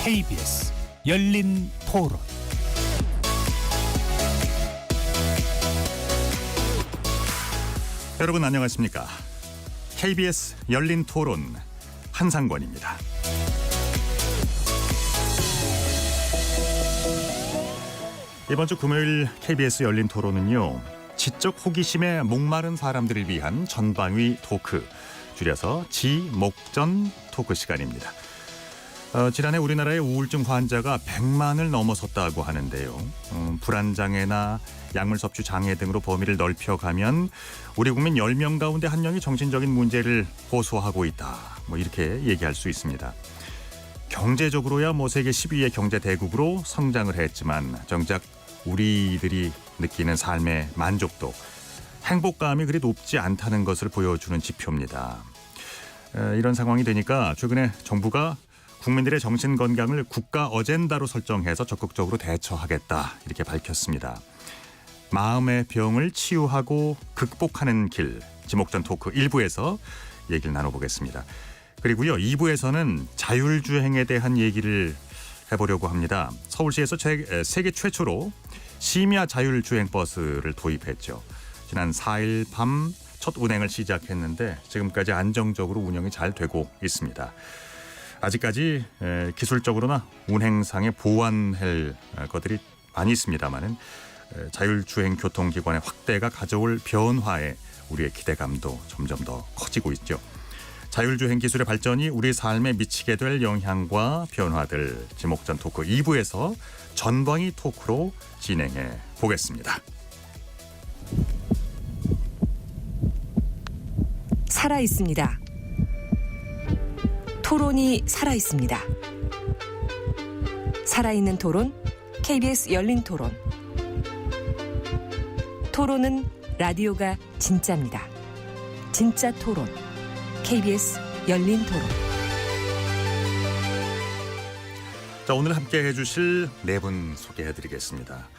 KBS 열린 토론. 여러분 안녕하십니까? KBS 열린 토론 한상권입니다. 이번 주 금요일 KBS 열린 토론은요, 지적 호기심에 목마른 사람들을 위한 전방위 토크, 줄여서 지목전 토크 시간입니다. 지난해 우리나라의 우울증 환자가 100만을 넘어섰다고 하는데요. 불안장애나 약물 섭취 장애 등으로 범위를 넓혀가면 우리 국민 10명 가운데 1명이 정신적인 문제를 호소하고 있다. 이렇게 얘기할 수 있습니다. 경제적으로야 세계 10위의 경제 대국으로 성장을 했지만 정작 우리들이 느끼는 삶의 만족도, 행복감이 그리 높지 않다는 것을 보여주는 지표입니다. 이런 상황이 되니까 최근에 정부가 국민들의 정신건강을 국가 어젠다로 설정해서 적극적으로 대처하겠다 이렇게 밝혔습니다. 마음의 병을 치유하고 극복하는 길, 지목전 토크 1부에서 얘기를 나눠보겠습니다. 그리고요 2부에서는 자율주행에 대한 얘기를 해보려고 합니다. 서울시에서 세계 최초로 심야 자율주행버스를 도입했죠. 지난 4일 밤 첫 운행을 시작했는데 지금까지 안정적으로 운영이 잘 되고 있습니다. 아직까지 기술적으로나 운행상에 보완할 것들이 많이 있습니다만은 자율주행 교통기관의 확대가 가져올 변화에 우리의 기대감도 점점 더 커지고 있죠. 자율주행 기술의 발전이 우리 삶에 미치게 될 영향과 변화들, 지목전 토크 2부에서 전방위 토크로 진행해 보겠습니다. 살아있습니다. 토론이 살아있습니다. 살아있는 토론, KBS 열린 토론. 토론은 라디오가 진짜입니다. 진짜 토론, KBS 열린 토론. 자, 오늘 함께 해주실 네 분 소개해드리겠습니다.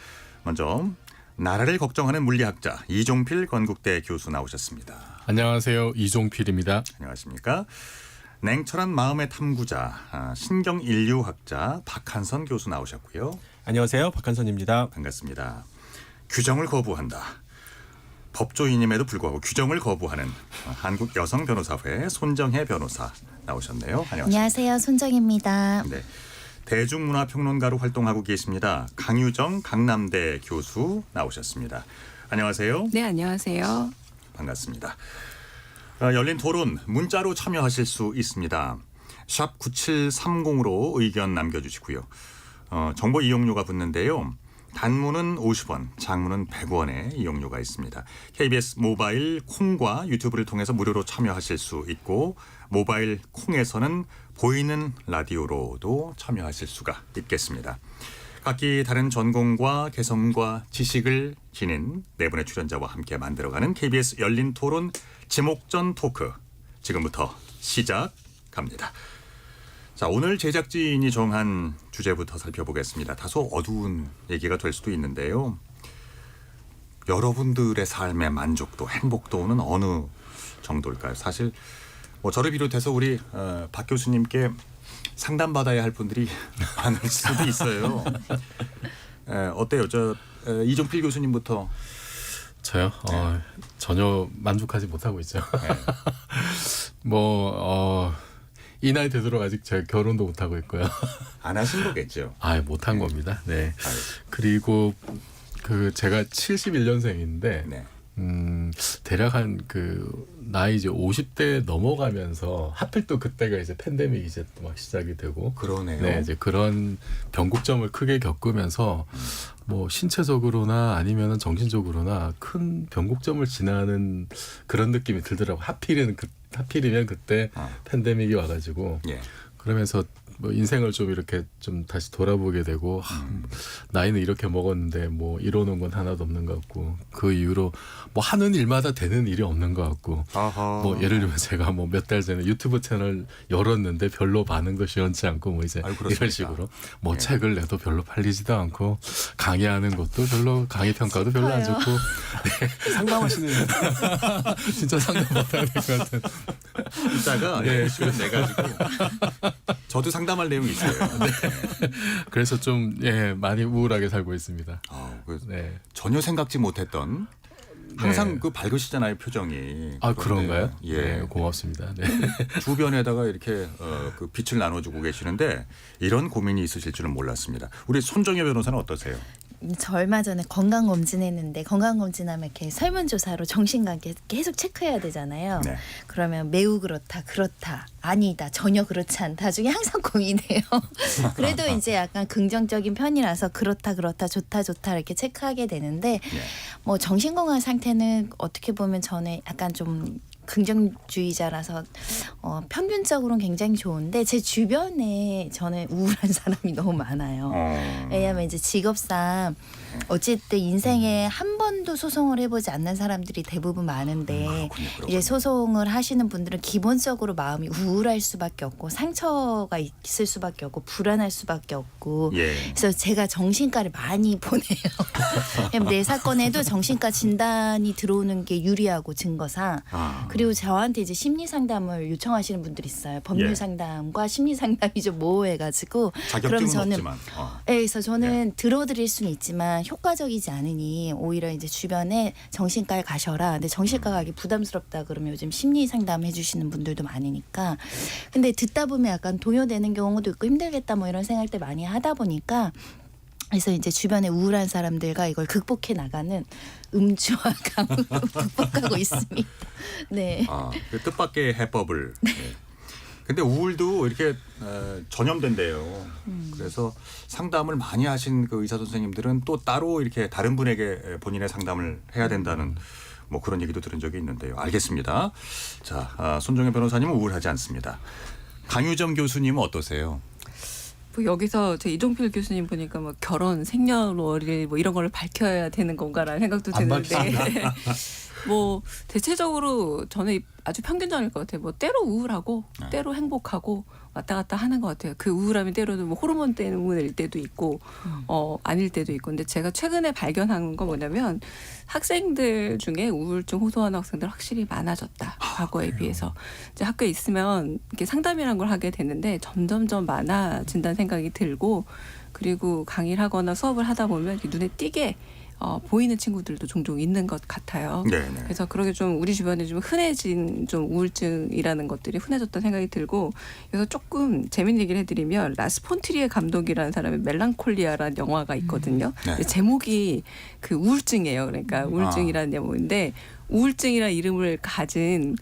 먼저 나라를 걱정하는 물리학자 이종필 건국대 교수 나오셨습니다. 안녕하세요. 이종필입니다. 안녕하십니까? 냉철한 마음의 탐구자 신경인류학자 박한선 교수 나오셨고요. 안녕하세요. 박한선입니다. 반갑습니다. 규정을 거부한다. 법조인임에도 불구하고 규정을 거부하는 한국여성변호사회 손정혜 변호사 나오셨네요. 안녕하세요. 안녕하세요. 손정혜입니다. 네, 대중문화평론가로 활동하고 계십니다. 강유정 강남대 교수 나오셨습니다. 안녕하세요. 네, 안녕하세요. 반갑습니다. 열린 토론 문자로 참여하실 수 있습니다. 샵 9730으로 의견 남겨주시고요. 정보 이용료가 붙는데요. 단문은 50원, 장문은 100원의 이용료가 있습니다. KBS 모바일 콩과 유튜브를 통해서 무료로 참여하실 수 있고 모바일 콩에서는 보이는 라디오로도 참여하실 수가 있겠습니다. 각기 다른 전공과 개성과 지식을 지닌 네 분의 출연자와 함께 만들어가는 KBS 열린 토론 지목전 토크 지금부터 시작합니다. 자, 오늘 제작진이 정한 주제부터 살펴보겠습니다. 다소 어두운 얘기가 될 수도 있는데요. 여러분들의 삶의 만족도, 행복도는 어느 정도일까요? 사실 저를 비롯해서 우리 박 교수님께 상담받아야 할 분들이 많을 수도 있어요. 어때요? 이종필 교수님부터. 저요? 네. 전혀 만족하지 못하고 있죠. 네. 이 나이 되도록 아직 제가 결혼도 못하고 있고요. 안 하신 거겠죠? 못한 네. 겁니다. 네. 아유. 그리고 제가 71년생인데 네. 대략 나이 이제 50대 넘어가면서 하필 또 그때가 이제 팬데믹이 이제 또 막 시작이 되고 그러네요. 네, 이제 그런 변곡점을 크게 겪으면서 신체적으로나 아니면은 정신적으로나 큰 변곡점을 지나는 그런 느낌이 들더라고. 하필이면 그때 팬데믹이 와가지고 예. 그러면서 인생을 좀 이렇게 좀 다시 돌아보게 되고 나이는 이렇게 먹었는데 이뤄놓은 건 하나도 없는 것 같고 그 이후로 하는 일마다 되는 일이 없는 것 같고 아하. 예를 들면 제가 몇 달 전에 유튜브 채널 열었는데 별로 반응도 시원치 않고 이제 아유, 이런 식으로 예. 책을 내도 별로 팔리지도 않고 강의하는 것도 별로 강의 평가도 별로 안 좋고 상담하시는 진짜 상담 못하는 것 같은 이따가 시간 내 가지고 저도 상담할 내용이 있어요. 그래서 좀 많이 우울하게 살고 있습니다. 네. 전혀 생각지 못했던 항상 네. 그 밝으시잖아요, 표정이. 아 그런데, 그런가요? 예. 네, 고맙습니다. 네. 주변에다가 이렇게 그 빛을 나눠주고 계시는데 이런 고민이 있으실 줄은 몰랐습니다. 우리 손정혜 변호사는 어떠세요? 저 얼마 전에 건강검진했는데 건강검진하면 이렇게 설문조사로 정신관계 계속 체크해야 되잖아요. 네. 그러면 매우 그렇다, 그렇다, 아니다, 전혀 그렇지 않다 중에 항상 고민해요. 그래도 이제 약간 긍정적인 편이라서 그렇다, 그렇다, 좋다, 좋다 이렇게 체크하게 되는데 뭐 정신건강 상태는 어떻게 보면 저는 약간 좀 긍정주의자라서 평균적으로는 굉장히 좋은데 제 주변에 저는 우울한 사람이 너무 많아요. 왜냐하면 이제 직업상 어쨌든 인생에 한 번도 소송을 해보지 않는 사람들이 대부분 많은데 이제 소송을 하시는 분들은 기본적으로 마음이 우울할 수밖에 없고 상처가 있을 수밖에 없고 불안할 수밖에 없고 그래서 제가 정신과를 많이 보내요. 내 사건에도 정신과 진단이 들어오는 게 유리하고 증거상 그리고 저한테 이제 심리 상담을 요청하시는 분들이 있어요. 법률 상담과 심리 상담이 좀 모호해가지고 자격증은 저는 없지만. 그래서 저는 들어드릴 수는 있지만 효과적이지 않으니 오히려 이제 주변에 정신과에 가셔라. 근데 정신과 가기 부담스럽다 그러면 요즘 심리 상담 해주시는 분들도 많으니까. 근데 듣다 보면 약간 동요되는 경우도 있고 힘들겠다 뭐 이런 생각들 많이 하다 보니까. 그래서 이제 주변에 우울한 사람들과 이걸 극복해 나가는 음주와 강으로 극복하고 있습니다. 네. 그 뜻밖의 해법을. 네. 근데 우울도 이렇게 전염된대요. 그래서 상담을 많이 하신 그 의사 선생님들은 또 따로 이렇게 다른 분에게 본인의 상담을 해야 된다는 뭐 그런 얘기도 들은 적이 있는데요. 알겠습니다. 자, 손정혜 변호사님은 우울하지 않습니다. 강유정 교수님은 어떠세요? 뭐 여기서 제 이종필 교수님 보니까 뭐 결혼, 생년월일 뭐 이런 걸 밝혀야 되는 건가라는 생각도 드는데 뭐 대체적으로 저는 아주 평균적일 것 같아요. 뭐 때로 우울하고 때로 행복하고 왔다 갔다 하는 것 같아요. 그 우울함이 때로는 뭐 호르몬 때문일 때도 있고 아닐 때도 있고. 근데 제가 최근에 발견한 건 뭐냐면 학생들 중에 우울증 호소하는 학생들 확실히 많아졌다. 과거에 비해서. 이제 학교에 있으면 이렇게 상담이라는 걸 하게 되는데 점점점 많아진다는 생각이 들고 그리고 강의를 하거나 수업을 하다 보면 이렇게 눈에 띄게 보이는 친구들도 종종 있는 것 같아요. 네네. 그래서 그렇게 좀 우리 주변에 좀 흔해진 좀 우울증이라는 것들이 흔해졌다는 생각이 들고 그래서 조금 재밌는 얘기를 해드리면 라스 폰트리에 감독이라는 사람의 멜랑콜리아라는 영화가 있거든요. 네. 제목이 그 우울증이에요. 그러니까 우울증이라는 제목인데 우울증이라는 이름을 가진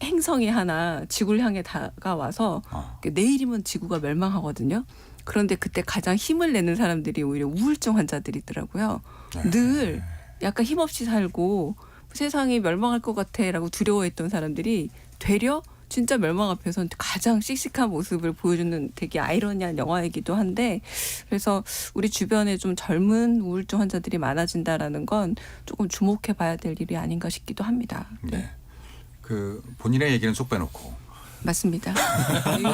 행성이 하나 지구를 향해 다가와서 내일이면 지구가 멸망하거든요. 그런데 그때 가장 힘을 내는 사람들이 오히려 우울증 환자들이더라고요. 늘 약간 힘없이 살고 세상이 멸망할 것 같아라고 두려워했던 사람들이 되려 진짜 멸망 앞에서는 가장 씩씩한 모습을 보여주는 되게 아이러니한 영화이기도 한데 그래서 우리 주변에 좀 젊은 우울증 환자들이 많아진다라는 건 조금 주목해 봐야 될 일이 아닌가 싶기도 합니다. 네. 그 본인의 얘기는 쏙 빼놓고. 맞습니다.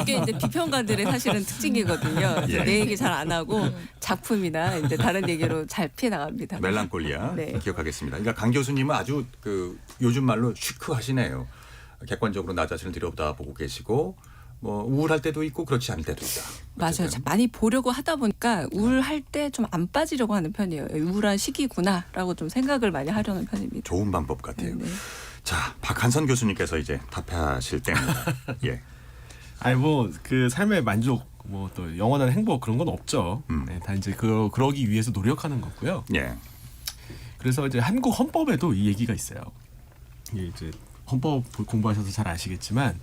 이게 이제 비평가들의 사실은 특징이거든요. 그래서 내 얘기 잘 안 하고 작품이나 이제 다른 얘기로 잘 피해 나갑니다. 멜랑콜리아 네. 기억하겠습니다. 그러니까 강 교수님은 아주 그 요즘 말로 시크하시네요. 객관적으로 나 자신을 들여다보고 계시고 뭐 우울할 때도 있고 그렇지 않을 때도 있다. 맞아요. 많이 보려고 하다 보니까 우울할 때 좀 안 빠지려고 하는 편이에요. 우울한 시기구나라고 좀 생각을 많이 하려는 편입니다. 좋은 방법 같아요. 네. 자, 박한선 교수님께서 이제 답하실 때입니다. 예. 아니 뭐 그 삶의 만족 뭐 또 영원한 행복 그런 건 없죠. 네, 다 이제 그러기 위해서 노력하는 거고요. 예. 그래서 이제 한국 헌법에도 이 얘기가 있어요. 이게 이제 헌법 공부하셔서 잘 아시겠지만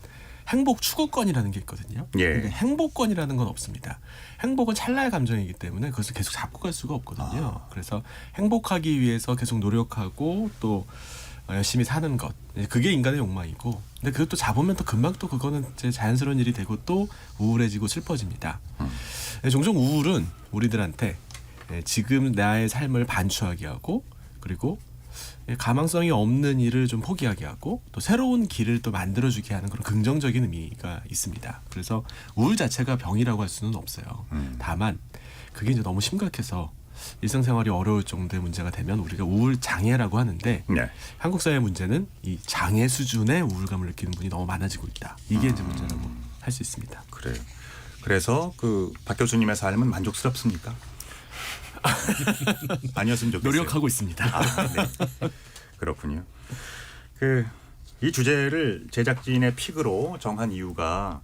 행복 추구권이라는 게 있거든요. 예. 근데 행복권이라는 건 없습니다. 행복은 찰나의 감정이기 때문에 그것을 계속 잡고 갈 수가 없거든요. 그래서 행복하기 위해서 계속 노력하고 또 열심히 사는 것, 그게 인간의 욕망이고, 근데 그것도 잡으면 또 금방 또 그거는 이제 자연스러운 일이 되고 또 우울해지고 슬퍼집니다. 종종 우울은 우리들한테 지금 나의 삶을 반추하게 하고, 그리고 가망성이 없는 일을 좀 포기하게 하고, 또 새로운 길을 또 만들어주게 하는 그런 긍정적인 의미가 있습니다. 그래서 우울 자체가 병이라고 할 수는 없어요. 다만 그게 이제 너무 심각해서 일상생활이 어려울 정도의 문제가 되면 우리가 우울 장애라고 하는데 네. 한국 사회 문제는 이 장애 수준의 우울감을 느끼는 분이 너무 많아지고 있다. 이게 이제 문제라고 할 수 있습니다. 그래요. 그래서 그 박 교수님의 삶은 만족스럽습니까? 아니었으면 좋겠어요. 노력하고 있습니다. 네. 그렇군요. 이 주제를 제작진의 픽으로 정한 이유가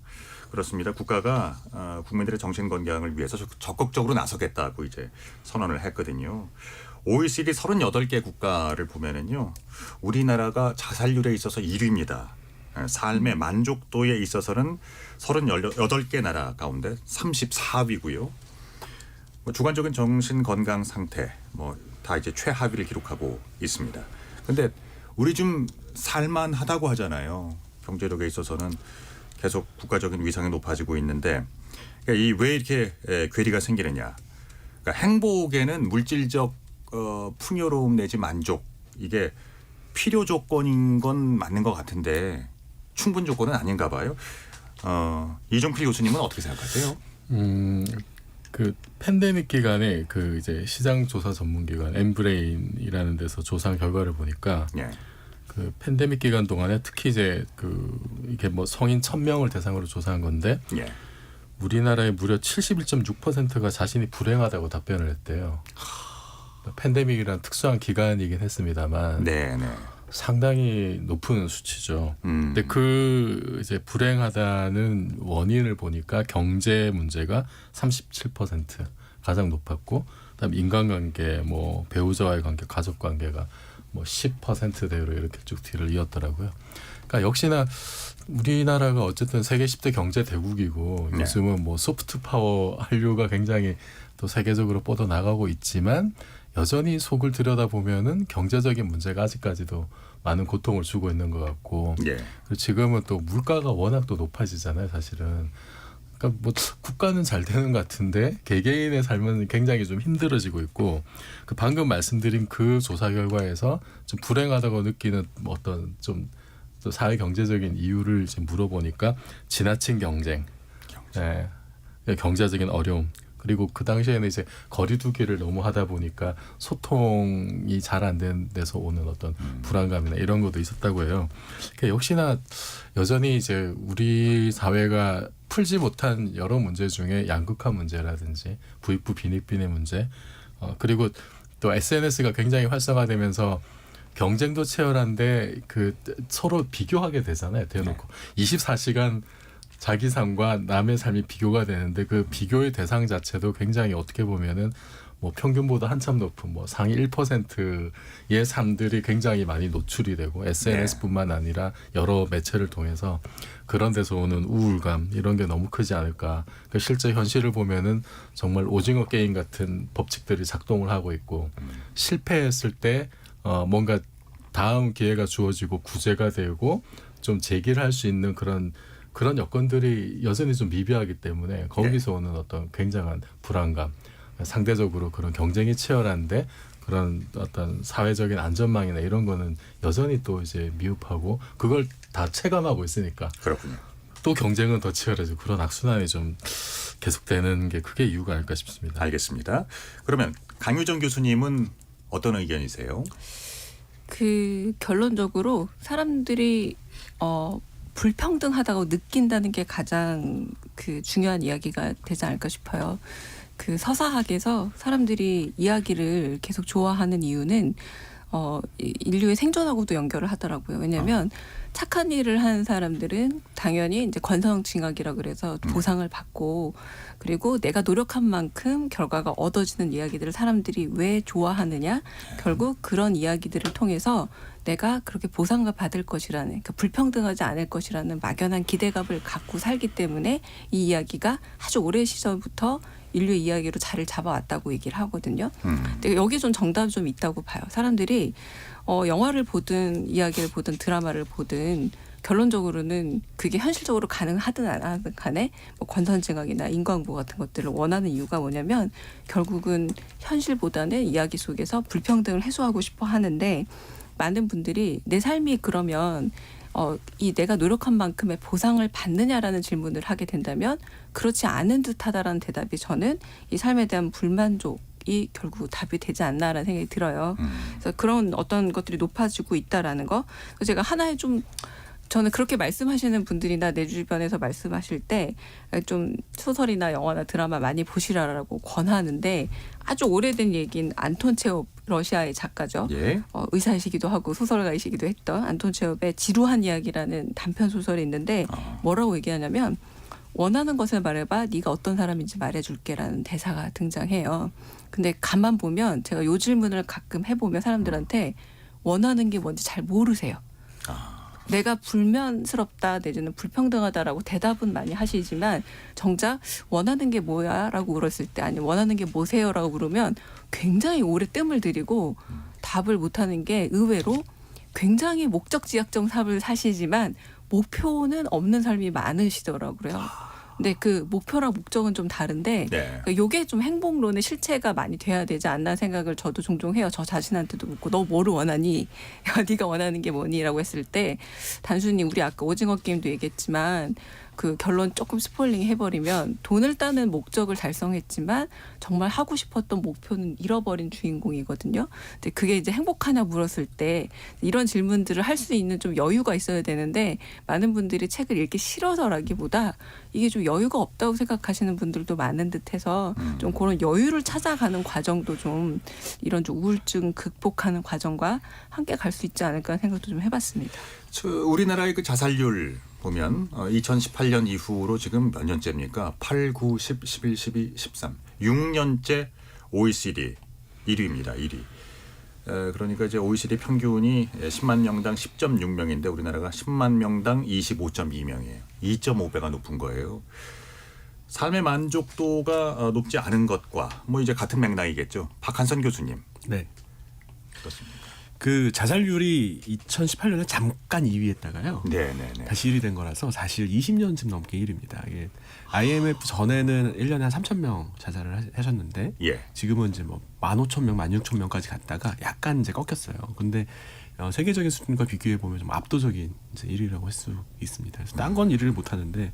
그렇습니다. 국가가 국민들의 정신 건강을 위해서 적극적으로 나서겠다고 이제 선언을 했거든요. OECD 38개 국가를 보면은요, 우리나라가 자살률에 있어서 1위입니다. 삶의 만족도에 있어서는 38개 나라 가운데 34위고요. 주관적인 정신 건강 상태 다 이제 최하위를 기록하고 있습니다. 그런데 우리 좀 살만하다고 하잖아요. 경제력에 있어서는 계속 국가적인 위상이 높아지고 있는데 그러니까 왜 이렇게 괴리가 생기느냐? 그러니까 행복에는 물질적 풍요로움 내지 만족 이게 필요 조건인 건 맞는 것 같은데 충분 조건은 아닌가 봐요. 이종필 교수님은 어떻게 생각하세요? 그 팬데믹 기간에 그 이제 시장 조사 전문 기관 엠브레인이라는 데서 조사 결과를 보니까 예. 그 팬데믹 기간 동안에 특히 이제 이게 성인 1,000명을 대상으로 조사한 건데 예. 우리나라의 무려 71.6%가 자신이 불행하다고 답변을 했대요. 팬데믹이란 특수한 기간이긴 했습니다만 네, 네. 상당히 높은 수치죠. 근데 이제 불행하다는 원인을 보니까 경제 문제가 37% 가장 높았고, 그다음에 인간관계, 배우자와의 관계, 가족 관계가 10%대로 이렇게 쭉 뒤를 이었더라고요. 그러니까 역시나 우리나라가 어쨌든 세계 10대 경제 대국이고 네. 요즘은 소프트 파워 한류가 굉장히 또 세계적으로 뻗어 나가고 있지만 여전히 속을 들여다보면은 경제적인 문제가 아직까지도 많은 고통을 주고 있는 것 같고 예. 그리고 지금은 또 물가가 워낙 또 높아지잖아요, 사실은. 그러니까 국가는 잘 되는 것 같은데 개개인의 삶은 굉장히 좀 힘들어지고 있고 방금 말씀드린 그 조사 결과에서 좀 불행하다고 느끼는 어떤 좀 사회 경제적인 이유를 이제 물어보니까 지나친 경쟁. 네. 경제적인 어려움. 그리고 그 당시에는 이제 거리두기를 너무 하다 보니까 소통이 잘 안 된 데서 오는 어떤 불안감이나 이런 것도 있었다고 해요. 그러니까 역시나 여전히 이제 우리 사회가 풀지 못한 여러 문제 중에 양극화 문제라든지 부익부 빈익빈의 문제, 그리고 또 SNS가 굉장히 활성화되면서 경쟁도 치열한데 서로 비교하게 되잖아요. 대놓고 24시간 자기 삶과 남의 삶이 비교가 되는데 그 비교의 대상 자체도 굉장히 어떻게 보면은 평균보다 한참 높은 상위 1%의 삶들이 굉장히 많이 노출이 되고 SNS뿐만 아니라 여러 매체를 통해서 그런 데서 오는 우울감 이런 게 너무 크지 않을까. 그러니까 실제 현실을 보면은 정말 오징어 게임 같은 법칙들이 작동을 하고 있고 실패했을 때 뭔가 다음 기회가 주어지고 구제가 되고 좀 제기를 할 수 있는 그런 여건들이 여전히 좀 미비하기 때문에 거기서 오는 어떤 굉장한 불안감, 상대적으로 그런 경쟁이 치열한데 그런 어떤 사회적인 안전망이나 이런 거는 여전히 또 이제 미흡하고 그걸 다 체감하고 있으니까 그렇군요. 또 경쟁은 더 치열해지고 그런 악순환이 좀 계속되는 게 그게 이유가 아닐까 싶습니다. 알겠습니다. 그러면 강유정 교수님은 어떤 의견이세요? 결론적으로 사람들이 불평등하다고 느낀다는 게 가장 중요한 이야기가 되지 않을까 싶어요. 서사학에서 사람들이 이야기를 계속 좋아하는 이유는 인류의 생존하고도 연결을 하더라고요. 왜냐하면 착한 일을 하는 사람들은 당연히 이제 권선징악이라 그래서 보상을 받고 그리고 내가 노력한 만큼 결과가 얻어지는 이야기들을 사람들이 왜 좋아하느냐? 결국 그런 이야기들을 통해서 내가 그렇게 보상을 받을 것이라는, 그러니까 불평등하지 않을 것이라는 막연한 기대감을 갖고 살기 때문에 이 이야기가 아주 오래 시절부터 인류의 이야기로 자리를 잡아왔다고 얘기를 하거든요. 근데 여기 좀 정답이 좀 있다고 봐요. 사람들이 영화를 보든 이야기를 보든 드라마를 보든 결론적으로는 그게 현실적으로 가능하든 안 하든 간에 권선징악이나 인과응보 같은 것들을 원하는 이유가 뭐냐면 결국은 현실보다는 이야기 속에서 불평등을 해소하고 싶어 하는데 많은 분들이 내 삶이 그러면 이 내가 노력한 만큼의 보상을 받느냐라는 질문을 하게 된다면 그렇지 않은 듯하다라는 대답이 저는 이 삶에 대한 불만족 것이 결국 답이 되지 않나라는 생각이 들어요. 그래서 그런 어떤 것들이 높아지고 있다라는 거. 그래서 제가 하나의 좀 저는 그렇게 말씀하시는 분들이나 내 주변에서 말씀하실 때 좀 소설이나 영화나 드라마 많이 보시라라고 권하는데 아주 오래된 얘기인 안톤 체홉 러시아의 작가죠. 예. 의사이시기도 하고 소설가이시기도 했던 안톤 체홉의 지루한 이야기라는 단편 소설이 있는데 뭐라고 얘기하냐면 원하는 것을 말해봐 네가 어떤 사람인지 말해줄게라는 대사가 등장해요. 근데 가만 보면 제가 요 질문을 가끔 해보면 사람들한테 원하는 게 뭔지 잘 모르세요. 내가 불면스럽다 내지는 불평등하다라고 대답은 많이 하시지만 정작 원하는 게 뭐야 라고 물었을 때 아니면 원하는 게 뭐세요 라고 물으면 굉장히 오래 뜸을 들이고 답을 못하는 게 의외로 굉장히 목적지향적 삶을 사시지만 목표는 없는 삶이 많으시더라고요. 근데 그 목표랑 목적은 좀 다른데 네. 요게 좀 행복론의 실체가 많이 돼야 되지 않나 생각을 저도 종종 해요. 저 자신한테도 묻고 너 뭐를 원하니? 네가 원하는 게 뭐니? 라고 했을 때 단순히 우리 아까 오징어 게임도 얘기했지만 그 결론 조금 스포일링 해버리면 돈을 따는 목적을 달성했지만 정말 하고 싶었던 목표는 잃어버린 주인공이거든요. 근데 그게 이제 행복하냐 물었을 때 이런 질문들을 할 수 있는 좀 여유가 있어야 되는데 많은 분들이 책을 읽기 싫어서라기보다 이게 좀 여유가 없다고 생각하시는 분들도 많은 듯해서 좀 그런 여유를 찾아가는 과정도 좀 이런 좀 우울증 극복하는 과정과 함께 갈 수 있지 않을까 하는 생각도 좀 해봤습니다. 우리나라의 그 자살률 보면 2018년 이후로 지금 몇 년째입니까? 8, 9, 10, 11, 12, 13. 6년째 OECD 1위입니다. 1위. 그러니까 이제 OECD 평균이 10만 명당 10.6명인데 우리나라가 10만 명당 25.2명이에요. 2.5배가 높은 거예요. 삶의 만족도가 높지 않은 것과 뭐 이제 같은 맥락이겠죠. 박한선 교수님. 네. 그렇습니다. 그 자살률이 2018년에 잠깐 2위했다가요. 네네네. 다시 1위 된 거라서 사실 20년쯤 넘게 1위입니다. 이게 IMF 전에는 1년에 한 3,000명 자살을 하셨는데 예. 지금은 이제 뭐 15,000명, 16,000명까지 갔다가 약간 이제 꺾였어요. 근데 세계적인 수준과 비교해 보면 좀 압도적인 이제 1위라고 할 수 있습니다. 그래서 딴 건 1위를 못 하는데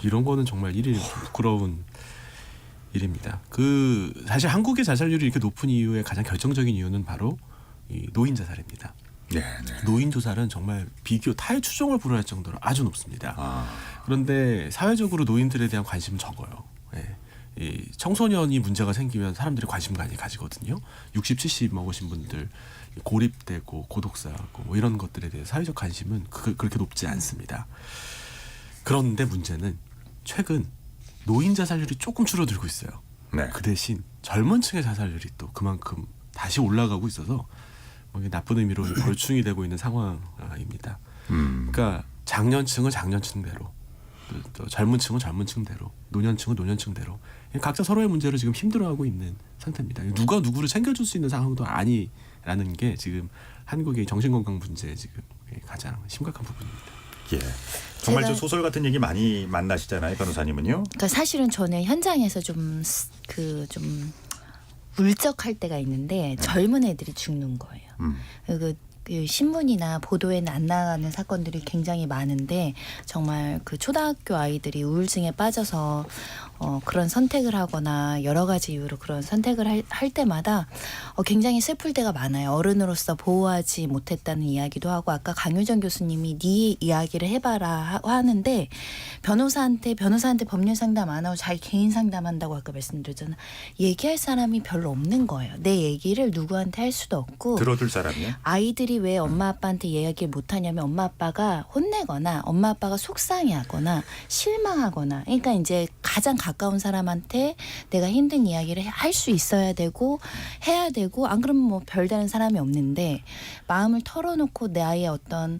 이런 거는 정말 1위 좀 부끄러운 일입니다. 그 사실 한국의 자살률이 이렇게 높은 이유의 가장 결정적인 이유는 바로 이 노인 자살입니다. 네. 노인 자살은 정말 비교 타의 추종을 불허할 정도로 아주 높습니다. 그런데 사회적으로 노인들에 대한 관심은 적어요. 예. 이 청소년이 문제가 생기면 사람들이 관심 많이 가지거든요. 60, 70 먹으신 분들 고립되고 고독사하고 뭐 이런 것들에 대해 사회적 관심은 그렇게 높지 않습니다. 그런데 문제는 최근 노인 자살률이 조금 줄어들고 있어요. 네. 그 대신 젊은 층의 자살률이 또 그만큼 다시 올라가고 있어서 나쁜 의미로 벌충이 되고 있는 상황입니다. 그러니까 장년층은 장년층대로, 또 젊은 층은 젊은 층대로, 노년층은 노년층대로 각자 서로의 문제로 지금 힘들어하고 있는 상태입니다. 누가 누구를 챙겨줄 수 있는 상황도 아니라는 게 지금 한국의 정신건강 문제의 지금 가장 심각한 부분입니다. 예. 정말 제가- 저 소설 같은 얘기 많이 만나시잖아요, 변호사님은요. 그러니까 사실은 저는 현장에서 좀 울적할 때가 있는데 젊은 애들이 죽는 거예요. 그 신문이나 보도에는 안 나가는 사건들이 굉장히 많은데 정말 그 초등학교 아이들이 우울증에 빠져서 그런 선택을 하거나 여러 가지 이유로 그런 선택을 할 때마다 굉장히 슬플 때가 많아요. 어른으로서 보호하지 못했다는 이야기도 하고 아까 강효정 교수님이 네 이야기를 해봐라 하는데 변호사한테 법률 상담 안 하고 자기 개인 상담한다고 아까 말씀드렸잖아요. 얘기할 사람이 별로 없는 거예요. 내 얘기를 누구한테 할 수도 없고 들어줄 사람이요? 아이들이 왜 엄마 아빠한테 이야기를 못하냐면 엄마 아빠가 혼내거나 엄마 아빠가 속상해하거나 실망하거나 그러니까 이제 가장 가까운 사람한테 내가 힘든 이야기를 할 수 있어야 되고 해야 되고 안 그러면 뭐 별다른 사람이 없는데 마음을 털어놓고 나의 어떤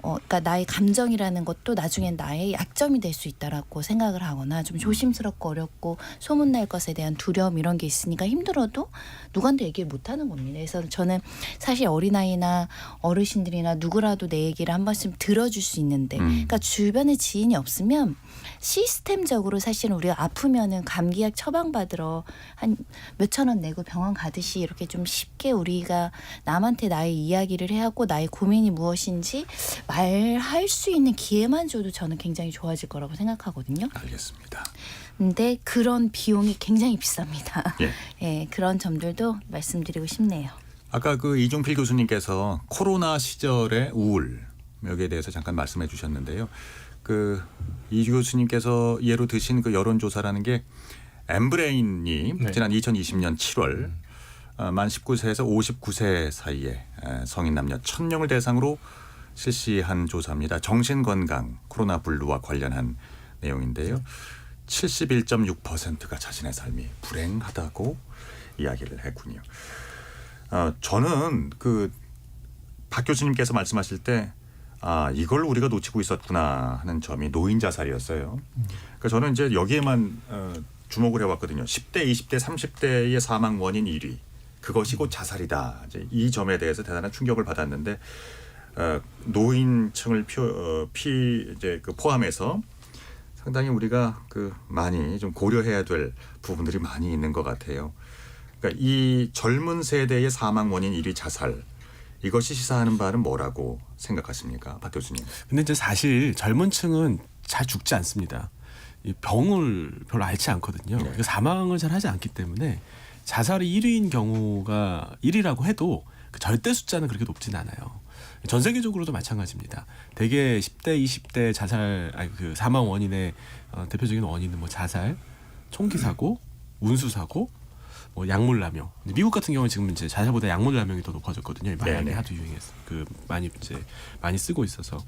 그러니까 나의 감정이라는 것도 나중엔 나의 약점이 될 수 있다라고 생각을 하거나 좀 조심스럽고 어렵고 소문날 것에 대한 두려움 이런 게 있으니까 힘들어도 누구한테 얘기를 못하는 겁니다. 그래서 저는 사실 어린아이나 어르신들이나 누구라도 내 얘기를 한 번씩 들어줄 수 있는데 그러니까 주변에 지인이 없으면 시스템적으로 사실은 우리가 아프면은 감기약 처방받으러 한 몇천 원 내고 병원 가듯이 이렇게 좀 쉽게 우리가 남한테 나의 이야기를 해야 하고 나의 고민이 무엇인지 말할 수 있는 기회만 줘도 저는 굉장히 좋아질 거라고 생각하거든요. 알겠습니다. 근데 그런 비용이 굉장히 비쌉니다. 예. 예, 그런 점들도 말씀드리고 싶네요. 아까 그 이종필 교수님께서 코로나 시절의 우울 여기에 대해서 잠깐 말씀해 주셨는데요. 그 이 교수님께서 예로 드신 그 여론조사라는 게 엠브레인이 네. 지난 2020년 7월 만 19세에서 59세 사이에 성인 남녀 1,000명을 대상으로 실시한 조사입니다. 정신건강 코로나 블루와 관련한 내용인데요. 71.6%가 자신의 삶이 불행하다고 이야기를 했군요. 저는 그 박 교수님께서 말씀하실 때 이걸 우리가 놓치고 있었구나 하는 점이 노인 자살이었어요. 그러니까 저는 이제 여기에만 주목을 해왔거든요. 10대, 20대, 30대의 사망 원인 1위. 그것이 곧 자살이다. 이제 이 점에 대해서 대단한 충격을 받았는데 노인층을 이제 그 포함해서 상당히 우리가 그 많이 좀 고려해야 될 부분들이 많이 있는 것 같아요. 그러니까 이 젊은 세대의 사망 원인 1위 자살 이것이 시사하는 바는 뭐라고 생각하십니까, 박 교수님? 근데 이제 사실 젊은 층은 잘 죽지 않습니다. 이 병을 별로 앓지 않거든요. 그러니까 사망을 잘 하지 않기 때문에 자살이 1위인 경우가 1위라고 해도 그 절대 숫자는 그렇게 높지는 않아요. 전 세계적으로도 마찬가지입니다. 대개 10대, 20대 자살, 그 사망 원인의 대표적인 원인은 뭐 자살, 총기 사고, 운수 사고, 뭐 약물 남용. 미국 같은 경우는 지금 이제 자살보다 약물 남용이 더 높아졌거든요. 마약이 하도 유행해서 많이 쓰고 있어서.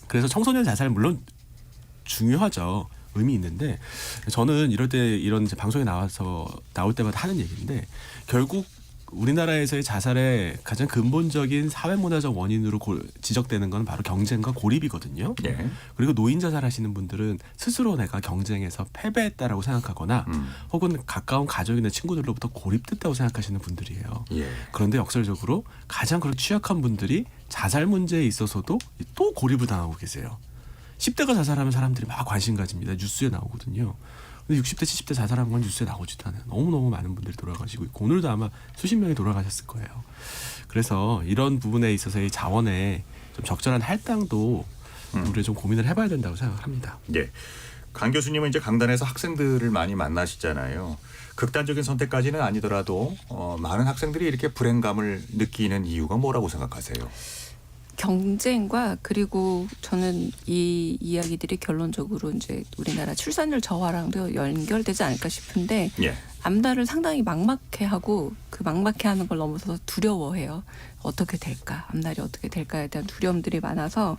그래서 청소년 자살 물론 중요하죠. 의미 있는데 저는 이럴 때 이런 이제 방송에 나올 때마다 하는 얘기인데 결국 우리나라에서의 자살의 가장 근본적인 사회문화적 원인으로 지적되는 건 바로 경쟁과 고립이거든요. 예. 그리고 노인 자살하시는 분들은 스스로 내가 경쟁에서 패배했다라고 생각하거나 혹은 가까운 가족이나 친구들로부터 고립됐다고 생각하시는 분들이에요. 예. 그런데 역설적으로 가장 그런 취약한 분들이 자살 문제에 있어서도 또 고립을 당하고 계세요. 10대가 자살하면 사람들이 막 관심 가집니다. 뉴스에 나오거든요. 근데 60대, 70대 자살한 건 뉴스에 나오지도 않아요. 너무너무 많은 분들이 돌아가시고 있고 오늘도 아마 수십 명이 돌아가셨을 거예요. 그래서 이런 부분에 있어서의 자원의 좀 적절한 할당도 우리가 좀 고민을 해봐야 된다고 생각합니다. 예. 강 교수님은 이제 강단에서 학생들을 많이 만나시잖아요. 극단적인 선택까지는 아니더라도 많은 학생들이 이렇게 불행감을 느끼는 이유가 뭐라고 생각하세요? 경쟁과 그리고 저는 이 이야기들이 결론적으로 이제 우리나라 출산율 저하랑도 연결되지 않을까 싶은데 예. 앞날을 상당히 막막해하고 그 막막해하는 걸 넘어서서 두려워해요. 어떻게 될까? 앞날이 어떻게 될까에 대한 두려움들이 많아서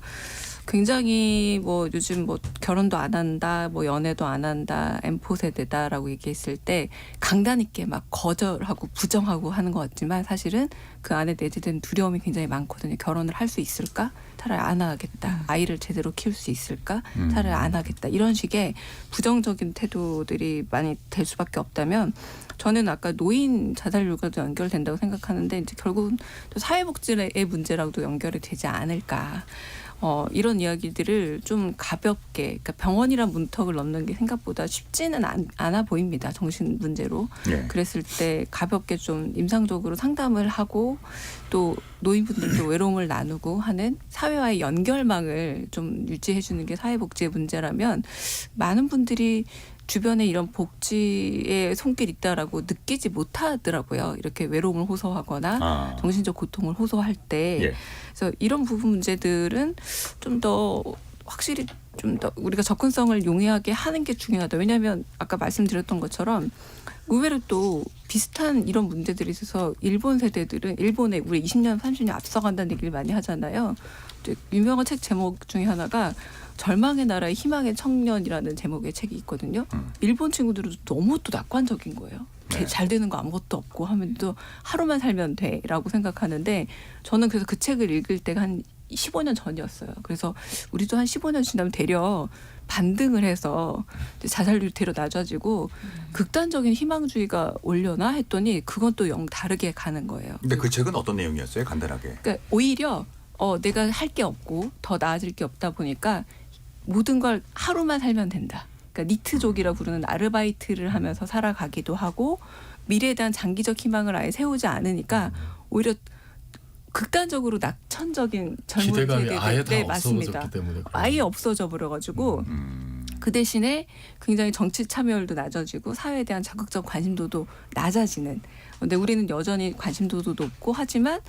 굉장히 뭐 요즘 뭐 결혼도 안 한다, 뭐 연애도 안 한다, M4 세대다라고 얘기했을 때 강단 있게 막 거절하고 부정하고 하는 것 같지만 사실은 그 안에 내재된 두려움이 굉장히 많거든요. 결혼을 할 수 있을까? 차라리 안 하겠다. 아이를 제대로 키울 수 있을까? 차라리 안 하겠다. 이런 식의 부정적인 태도들이 많이 될 수밖에 없다면 저는 아까 노인 자살률과도 연결된다고 생각하는데 이제 결국은 또 사회복지의 문제랑도 연결이 되지 않을까. 이런 이야기들을 좀 가볍게, 그러니까 병원이란 문턱을 넘는 게 생각보다 쉽지는 않아 보입니다. 정신 문제로. 예. 그랬을 때 가볍게 좀 임상적으로 상담을 하고 또 노인분들도 외로움을 나누고 하는 사회와의 연결망을 좀 유지해 주는 게 사회복지의 문제라면 많은 분들이 주변에 이런 복지의 손길 있다라고 느끼지 못하더라고요. 이렇게 외로움을 호소하거나 정신적 고통을 호소할 때. 예. 그래서 이런 부분 문제들은 좀 더 확실히 좀 더 우리가 접근성을 용이하게 하는 게 중요하다. 왜냐하면 아까 말씀드렸던 것처럼 의외로 또 비슷한 이런 문제들이 있어서 일본 세대들은 일본에 우리 20년, 30년 앞서간다는 얘기를 많이 하잖아요. 유명한 책 제목 중에 하나가 절망의 나라의 희망의 청년이라는 제목의 책이 있거든요. 일본 친구들은 너무 또 낙관적인 거예요. 잘 되는 거 아무것도 없고 하면 또 하루만 살면 돼라고 생각하는데 저는 그래서 그 책을 읽을 때가 한 15년 전이었어요. 그래서 우리도 한 15년 지나면 되려 반등을 해서 자살률이 되려 낮아지고 극단적인 희망주의가 올려나 했더니 그건 또 영 다르게 가는 거예요. 근데 그 책은 어떤 내용이었어요? 간단하게. 그러니까 오히려 내가 할 게 없고 더 나아질 게 없다 보니까 모든 걸 하루만 살면 된다. 그러니까 니트족이라 부르는 아르바이트를 하면서 살아가기도 하고 미래에 대한 장기적 희망을 아예 세우지 않으니까 오히려 극단적으로 낙천적인 젊은 기대감이 세대들 아예 다 네, 없어졌기 맞습니다. 때문에 아예 없어져 버려가지고 그 대신에 굉장히 정치 참여율도 낮아지고 사회에 대한 적극적 관심도도 낮아지는. 근데 우리는 여전히 관심도도 높고 하지만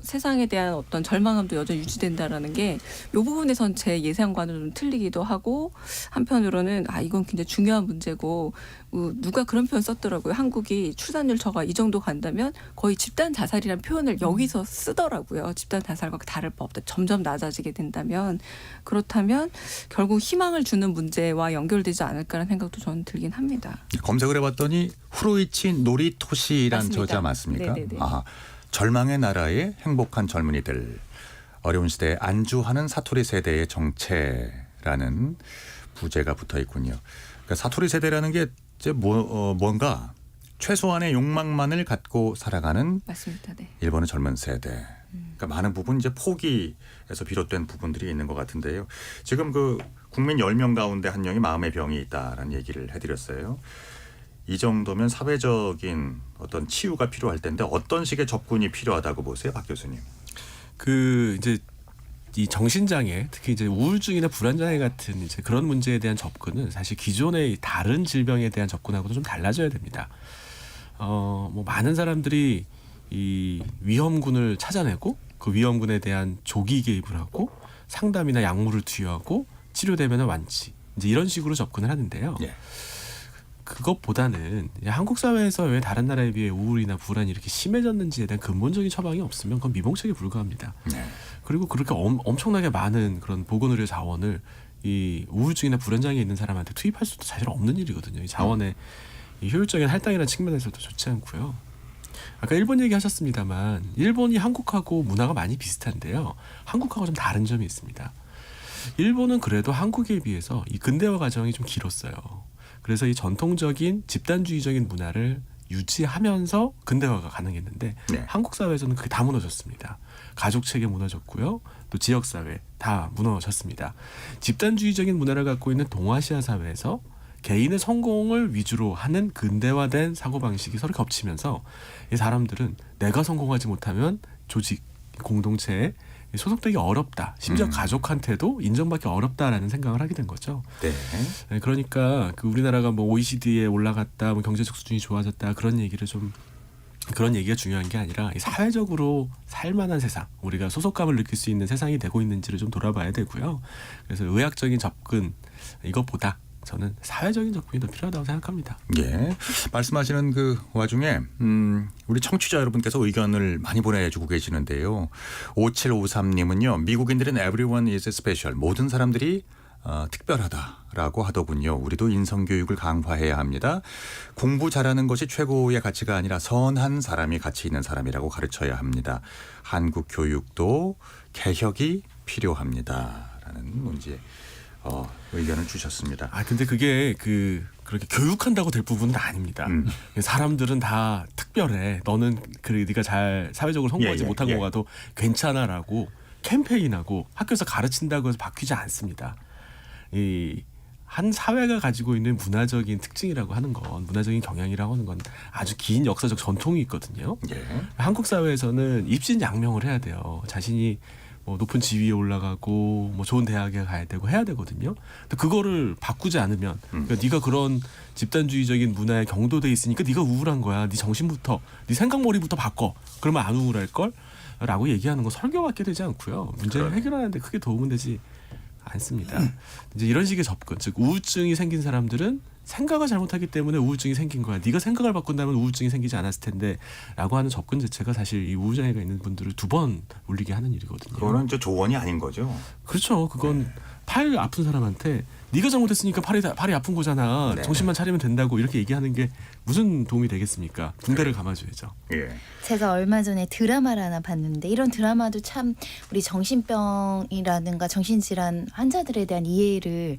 세상에 대한 어떤 절망감도 여전히 유지된다라는 게 이 부분에선 제 예상과는 좀 틀리기도 하고 한편으로는 이건 굉장히 중요한 문제고 누가 그런 표현 썼더라고요. 한국이 출산율 저가 이 정도 간다면 거의 집단 자살이라는 표현을 여기서 쓰더라고요. 집단 자살과 다를 바 없다. 점점 낮아지게 된다면 그렇다면 결국 희망을 주는 문제와 연결되지 않을까라는 생각도 저는 들긴 합니다. 검색을 해봤더니 후로이치 노리토시라는 맞습니다. 저자 맞습니까? 네네네. 절망의 나라의 행복한 젊은이들, 어려운 시대에 안주하는 사투리 세대의 정체라는 부제가 붙어 있군요. 그러니까 사투리 세대라는 게 이제 뭔가 최소한의 욕망만을 갖고 살아가는 맞습니다. 네. 일본의 젊은 세대. 그러니까 많은 부분 이제 포기에서 비롯된 부분들이 있는 것 같은데요. 지금 그 국민 10명 가운데 1명이 마음의 병이 있다라는 얘기를 해드렸어요. 이 정도면 사회적인 어떤 치유가 필요할 텐데 어떤 식의 접근이 필요하다고 보세요, 박 교수님? 이제 이 정신장애, 특히 이제 우울증이나 불안장애 같은 이제 그런 문제에 대한 접근은 사실 기존의 다른 질병에 대한 접근하고도 좀 달라져야 됩니다. 뭐 많은 사람들이 이 위험군을 찾아내고 그 위험군에 대한 조기 개입을 하고 상담이나 약물을 투여하고 치료되면 완치, 이제 이런 식으로 접근을 하는데요. 예. 그것보다는 한국 사회에서 왜 다른 나라에 비해 우울이나 불안이 이렇게 심해졌는지에 대한 근본적인 처방이 없으면 그건 미봉책에 불과합니다. 네. 그리고 그렇게 엄청나게 많은 그런 보건의료 자원을 이 우울증이나 불안장애 있는 사람한테 투입할 수도 사실 없는 일이거든요. 이 자원의 이 효율적인 할당이라는 측면에서도 좋지 않고요. 아까 일본 얘기하셨습니다만 일본이 한국하고 문화가 많이 비슷한데요. 한국하고 좀 다른 점이 있습니다. 일본은 그래도 한국에 비해서 이 근대화 과정이 좀 길었어요. 그래서 이 전통적인 집단주의적인 문화를 유지하면서 근대화가 가능했는데 네. 한국 사회에서는 그게 다 무너졌습니다. 가족 체계 무너졌고요. 또 지역 사회 다 무너졌습니다. 집단주의적인 문화를 갖고 있는 동아시아 사회에서 개인의 성공을 위주로 하는 근대화된 사고방식이 서로 겹치면서 이 사람들은 내가 성공하지 못하면 조직, 공동체에 소속되기 어렵다. 심지어 가족한테도 인정받기 어렵다라는 생각을 하게 된 거죠. 네. 그러니까 그 우리나라가 뭐 OECD에 올라갔다, 뭐 경제적 수준이 좋아졌다 그런 얘기를 좀 그런 얘기가 중요한 게 아니라 사회적으로 살만한 세상, 우리가 소속감을 느낄 수 있는 세상이 되고 있는지를 좀 돌아봐야 되고요. 그래서 의학적인 접근 이것보다 저는 사회적인 접근이 더 필요하다고 생각합니다. 예. 말씀하시는 그 와중에 우리 청취자 여러분께서 의견을 많이 보내주고 계시는데요. 5753님은요. 미국인들은 everyone is special. 모든 사람들이 특별하다라고 하더군요. 우리도 인성교육을 강화해야 합니다. 공부 잘하는 것이 최고의 가치가 아니라 선한 사람이 가치 있는 사람이라고 가르쳐야 합니다. 한국 교육도 개혁이 필요합니다라는 문제. 의견을 주셨습니다. 근데 그게 그렇게 교육한다고 될 부분은 아닙니다. 사람들은 다 특별해. 너는 네가 잘 사회적으로 성공하지 못한 거 가도 괜찮아라고 캠페인하고 학교에서 가르친다고 해서 바뀌지 않습니다. 한 사회가 가지고 있는 문화적인 특징이라고 하는 건, 문화적인 경향이라고 하는 건 아주 긴 역사적 전통이 있거든요. 예. 한국 사회에서는 입신양명을 해야 돼요. 자신이 뭐 높은 지위에 올라가고 뭐 좋은 대학에 가야 되고 해야 되거든요. 근데 그거를 바꾸지 않으면 그러니까 네가 그런 집단주의적인 문화에 경도돼 있으니까 네가 우울한 거야. 네 정신부터, 네 생각머리부터 바꿔. 그러면 안 우울할 걸? 라고 얘기하는 거 설교밖에 되지 않고요. 문제를 해결하는데 크게 도움은 되지 않습니다. 이제 이런 식의 접근, 즉 우울증이 생긴 사람들은 생각을 잘못하기 때문에 우울증이 생긴 거야. 네가 생각을 바꾼다면 우울증이 생기지 않았을 텐데 라고 하는 접근 자체가 사실 이 우울장애가 있는 분들을 2번 울리게 하는 일이거든요. 그거는 저 조언이 아닌 거죠. 그렇죠. 그건 팔 아픈 사람한테 네가 잘못했으니까 팔이 아픈 거잖아. 네. 정신만 차리면 된다고 이렇게 얘기하는 게 무슨 도움이 되겠습니까? 붕대를 감아줘야죠. 예. 제가 얼마 전에 드라마를 하나 봤는데 이런 드라마도 참 우리 정신병이라든가 정신질환 환자들에 대한 이해를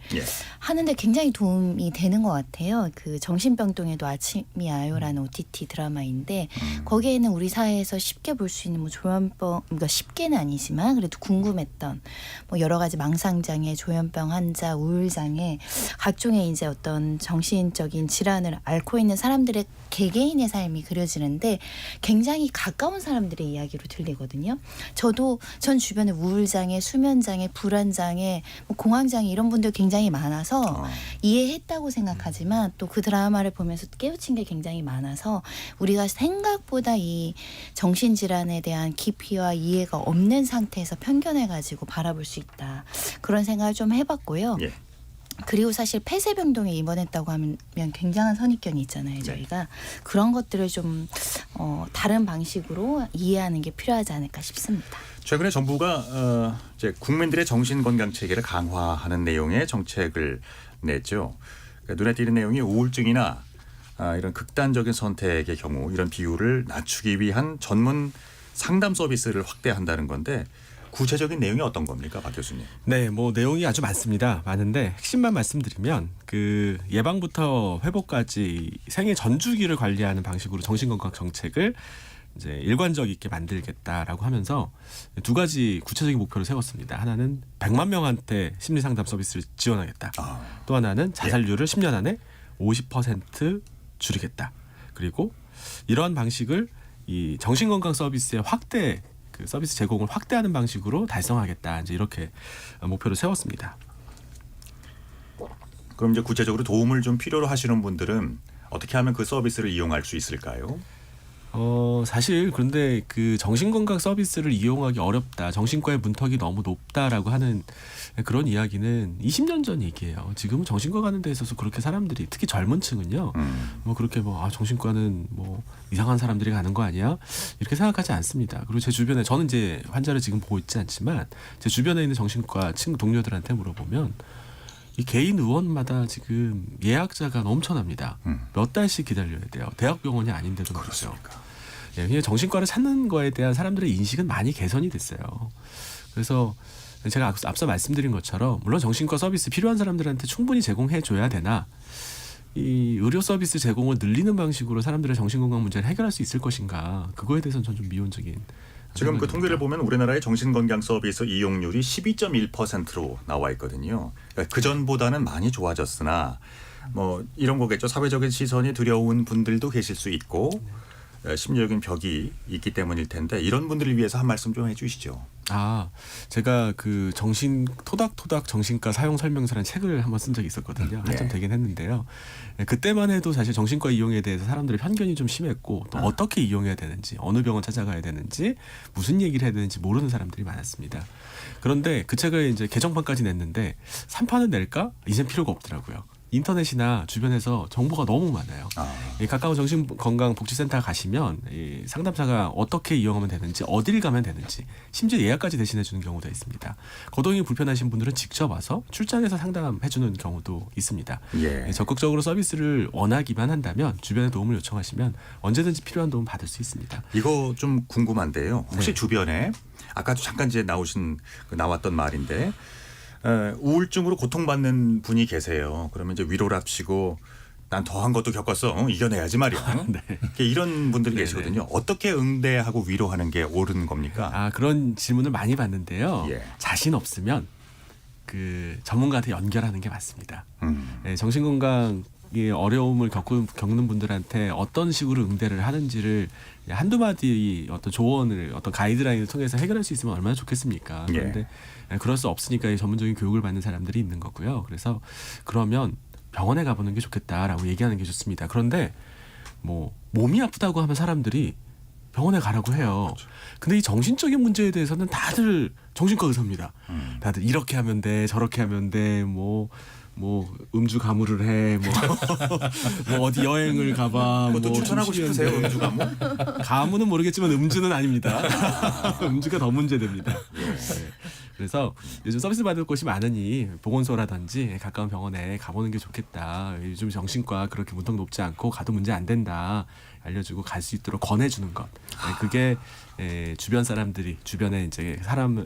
하는데 굉장히 도움이 되는 것 같아요. 그 정신병동에도 아침이 와요라는 OTT 드라마인데 거기에는 우리 사회에서 쉽게 볼 수 있는 뭐 조현병, 그러니까 쉽게는 아니지만 그래도 궁금했던 뭐 여러 가지 망상장애, 조현병 환자, 우울장애 우울장애, 각종의 이제 어떤 정신적인 질환을 앓고 있는 사람들의 개개인의 삶이 그려지는데 굉장히 가까운 사람들의 이야기로 들리거든요. 전 주변에 우울장애, 수면장애, 불안장애, 뭐 공황장애 이런 분들 굉장히 많아서 이해했다고 생각하지만 또 그 드라마를 보면서 깨우친 게 굉장히 많아서 우리가 생각보다 이 정신질환에 대한 깊이와 이해가 없는 상태에서 편견해가지고 바라볼 수 있다. 그런 생각을 좀 해봤고요. 예. 그리고 사실 폐쇄병동에 입원했다고 하면 굉장한 선입견이 있잖아요. 저희가 그런 것들을 좀 다른 방식으로 이해하는 게 필요하지 않을까 싶습니다. 최근에 정부가 이제 국민들의 정신건강 체계를 강화하는 내용의 정책을 냈죠. 그러니까 눈에 띄는 내용이 우울증이나 이런 극단적인 선택의 경우 이런 비율을 낮추기 위한 전문 상담 서비스를 확대한다는 건데 구체적인 내용이 어떤 겁니까, 박 교수님? 네, 뭐 내용이 아주 많습니다. 많은데 핵심만 말씀드리면 그 예방부터 회복까지 생애 전주기를 관리하는 방식으로 정신건강 정책을 이제 일관적 있게 만들겠다라고 하면서 두 가지 구체적인 목표를 세웠습니다. 하나는 100만 명한테 심리상담 서비스를 지원하겠다. 또 하나는 자살률을 10년 안에 50% 줄이겠다. 그리고 이러한 방식을 이 정신건강 서비스의 확대, 그 서비스 제공을 확대하는 방식으로 달성하겠다. 이제 이렇게 목표를 세웠습니다. 그럼 이제 구체적으로 도움을 좀 필요로 하시는 분들은 어떻게 하면 그 서비스를 이용할 수 있을까요? 사실 그런데 그 정신건강 서비스를 이용하기 어렵다. 정신과의 문턱이 너무 높다라고 하는 그런 이야기는 20년 전 얘기예요. 지금은 정신과 가는 데 있어서 그렇게 사람들이 특히 젊은 층은요. 뭐 그렇게 정신과는 뭐 이상한 사람들이 가는 거 아니야? 이렇게 생각하지 않습니다. 그리고 제 주변에 저는 이제 환자를 지금 보고 있지 않지만 제 주변에 있는 정신과 친구 동료들한테 물어보면 이 개인 의원마다 지금 예약자가 넘쳐납니다. 몇 달씩 기다려야 돼요. 대학병원이 아닌데도 말이죠. 예, 그냥 정신과를 찾는 거에 대한 사람들의 인식은 많이 개선이 됐어요. 그래서 제가 앞서 말씀드린 것처럼 물론 정신과 서비스 필요한 사람들한테 충분히 제공해 줘야 되나 이 의료 서비스 제공을 늘리는 방식으로 사람들의 정신건강 문제를 해결할 수 있을 것인가 그거에 대해서는 전 좀 미온적인 지금 그 통계를 보면 우리나라의 정신건강 서비스 이용률이 12.1%로 나와 있거든요. 그러니까 그전보다는 많이 좋아졌으나 뭐 이런 거겠죠. 사회적인 시선이 두려운 분들도 계실 수 있고 심리적인 벽이 있기 때문일 텐데 이런 분들을 위해서 한 말씀 좀 해주시죠. 제가 그 토닥토닥 정신과 사용 설명서라는 책을 한번 쓴 적이 있었거든요. 한참 되긴 했는데요. 그때만 해도 사실 정신과 이용에 대해서 사람들의 편견이 좀 심했고 또 어떻게 이용해야 되는지 어느 병원 찾아가야 되는지 무슨 얘기를 해야 되는지 모르는 사람들이 많았습니다. 그런데 그 책을 이제 개정판까지 냈는데 3판은 낼까? 이젠 필요가 없더라고요. 인터넷이나 주변에서 정보가 너무 많아요. 이 가까운 정신건강복지센터 가시면 이 상담사가 어떻게 이용하면 되는지 어딜 가면 되는지 심지어 예약까지 대신해 주는 경우도 있습니다. 거동이 불편하신 분들은 직접 와서 출장해서 상담해 주는 경우도 있습니다. 적극적으로 서비스를 원하기만 한다면 주변에 도움을 요청하시면 언제든지 필요한 도움 받을 수 있습니다. 이거 좀 궁금한데요. 혹시 주변에 아까도 잠깐 이제 나왔던 말인데 우울증으로 고통받는 분이 계세요. 그러면 이제 위로랍시고 난 더한 것도 겪었어. 이겨내야지 말이야. 이런 분들이 계시거든요. 어떻게 응대하고 위로하는 게 옳은 겁니까? 그런 질문을 많이 받는데요. 자신 없으면 그 전문가한테 연결하는 게 맞습니다. 정신건강의 어려움을 겪는 분들한테 어떤 식으로 응대를 하는지를 한두 마디 어떤 조언을 어떤 가이드라인을 통해서 해결할 수 있으면 얼마나 좋겠습니까? 그런데 그럴 수 없으니까 이 전문적인 교육을 받는 사람들이 있는 거고요. 그래서 그러면 병원에 가보는 게 좋겠다라고 얘기하는 게 좋습니다. 그런데 뭐 몸이 아프다고 하면 사람들이 병원에 가라고 해요. 근데 이 정신적인 문제에 대해서는 다들 정신과 의사입니다. 다들 이렇게 하면 돼, 저렇게 하면 돼, 뭐 음주 가무를 해, 뭐 어디 여행을 가봐. 또 추천하고 싶으세요, 음주 가무? 가무는 모르겠지만 음주는 아닙니다. 음주가 더 문제됩니다. 그래서 요즘 서비스 받을 곳이 많으니 보건소라든지 가까운 병원에 가보는 게 좋겠다. 요즘 정신과 그렇게 문턱 높지 않고 가도 문제 안 된다. 알려주고 갈 수 있도록 권해주는 것. 그게 주변 사람들이 주변에 이제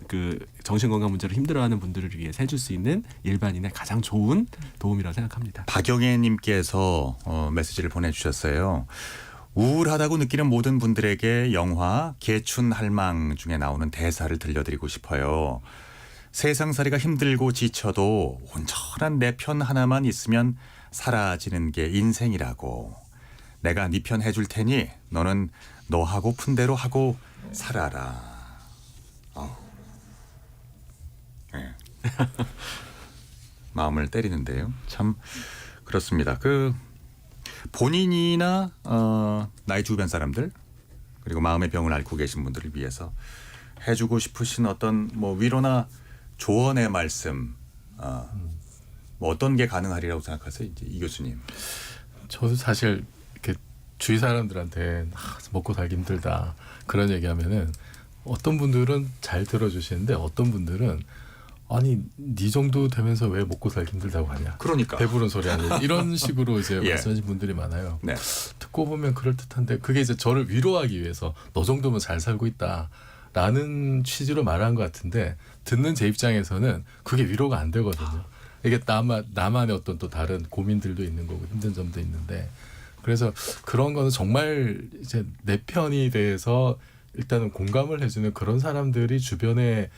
그 정신건강 문제로 힘들어하는 분들을 위해서 해줄 수 있는 일반인의 가장 좋은 도움이라고 생각합니다. 박영애님께서 메시지를 보내주셨어요. 우울하다고 느끼는 모든 분들에게 영화 개춘할망 중에 나오는 대사를 들려드리고 싶어요. 세상살이가 힘들고 지쳐도 온전한 내 편 하나만 있으면 사라지는 게 인생이라고. 내가 네 편 해줄 테니 너는 너 하고픈 대로 하고 살아라. 아우. 네. 마음을 때리는데요. 참 그렇습니다. 그 본인이나 나의 주변 사람들 그리고 마음의 병을 앓고 계신 분들을 위해서 해주고 싶으신 어떤 뭐 위로나 조언의 말씀, 뭐 어떤 게 가능하리라고 생각하세요, 이제 이 교수님? 저도 사실 이렇게 주위 사람들한테 먹고 살기 힘들다 그런 얘기하면은 어떤 분들은 잘 들어주시는데 어떤 분들은 아니 네 정도 되면서 왜 먹고 살기 힘들다고 하냐. 그러니까 배부른 소리 하는 이런 식으로 이제 예. 말씀하시는 분들이 많아요. 네. 듣고 보면 그럴듯한데 그게 이제 저를 위로하기 위해서 너 정도면 잘 살고 있다라는 취지로 말한 것 같은데 듣는 제 입장에서는 그게 위로가 안 되거든요. 이게 나만의 어떤 또 다른 고민들도 있는 거고 힘든 점도 있는데 그래서 그런 거는 정말 이제 내 편이 돼서 일단은 공감을 해주는 그런 사람들이 주변에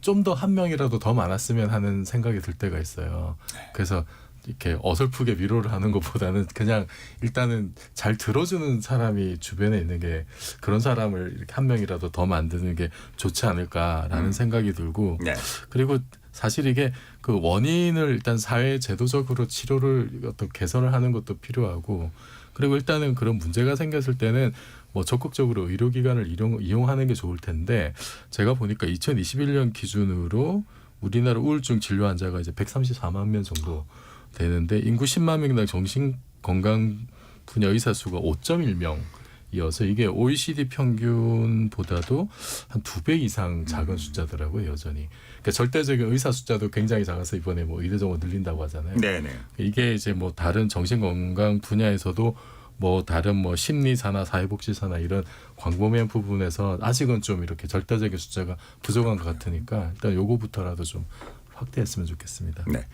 좀 더 한 명이라도 더 많았으면 하는 생각이 들 때가 있어요. 그래서 이렇게 어설프게 위로를 하는 것보다는 그냥 일단은 잘 들어주는 사람이 주변에 있는 게 그런 사람을 이렇게 한 명이라도 더 만드는 게 좋지 않을까라는 생각이 들고 네. 그리고 사실 이게 그 원인을 일단 사회 제도적으로 치료를 어떤 개선을 하는 것도 필요하고 그리고 일단은 그런 문제가 생겼을 때는 뭐 적극적으로 의료기관을 이용하는 게 좋을 텐데 제가 보니까 2021년 기준으로 우리나라 우울증 진료 환자가 이제 134만 명 정도 되는데 인구 10만 명당 정신건강 분야 의사 수가 5.1명이어서 이게 OECD 평균보다도 한 2배 이상 작은 숫자더라고요 여전히. 그러니까 절대적인 의사 숫자도 굉장히 작아서 이번에 뭐 의대정원 늘린다고 하잖아요. 네네. 이게 이제 뭐 다른 정신건강 분야에서도 뭐 다른 뭐 심리사나 사회복지사나 이런 광범위한 부분에서 아직은 좀 이렇게 절대적인 숫자가 부족한 것 같으니까 일단 요거부터라도 좀 확대했으면 좋겠습니다. 네.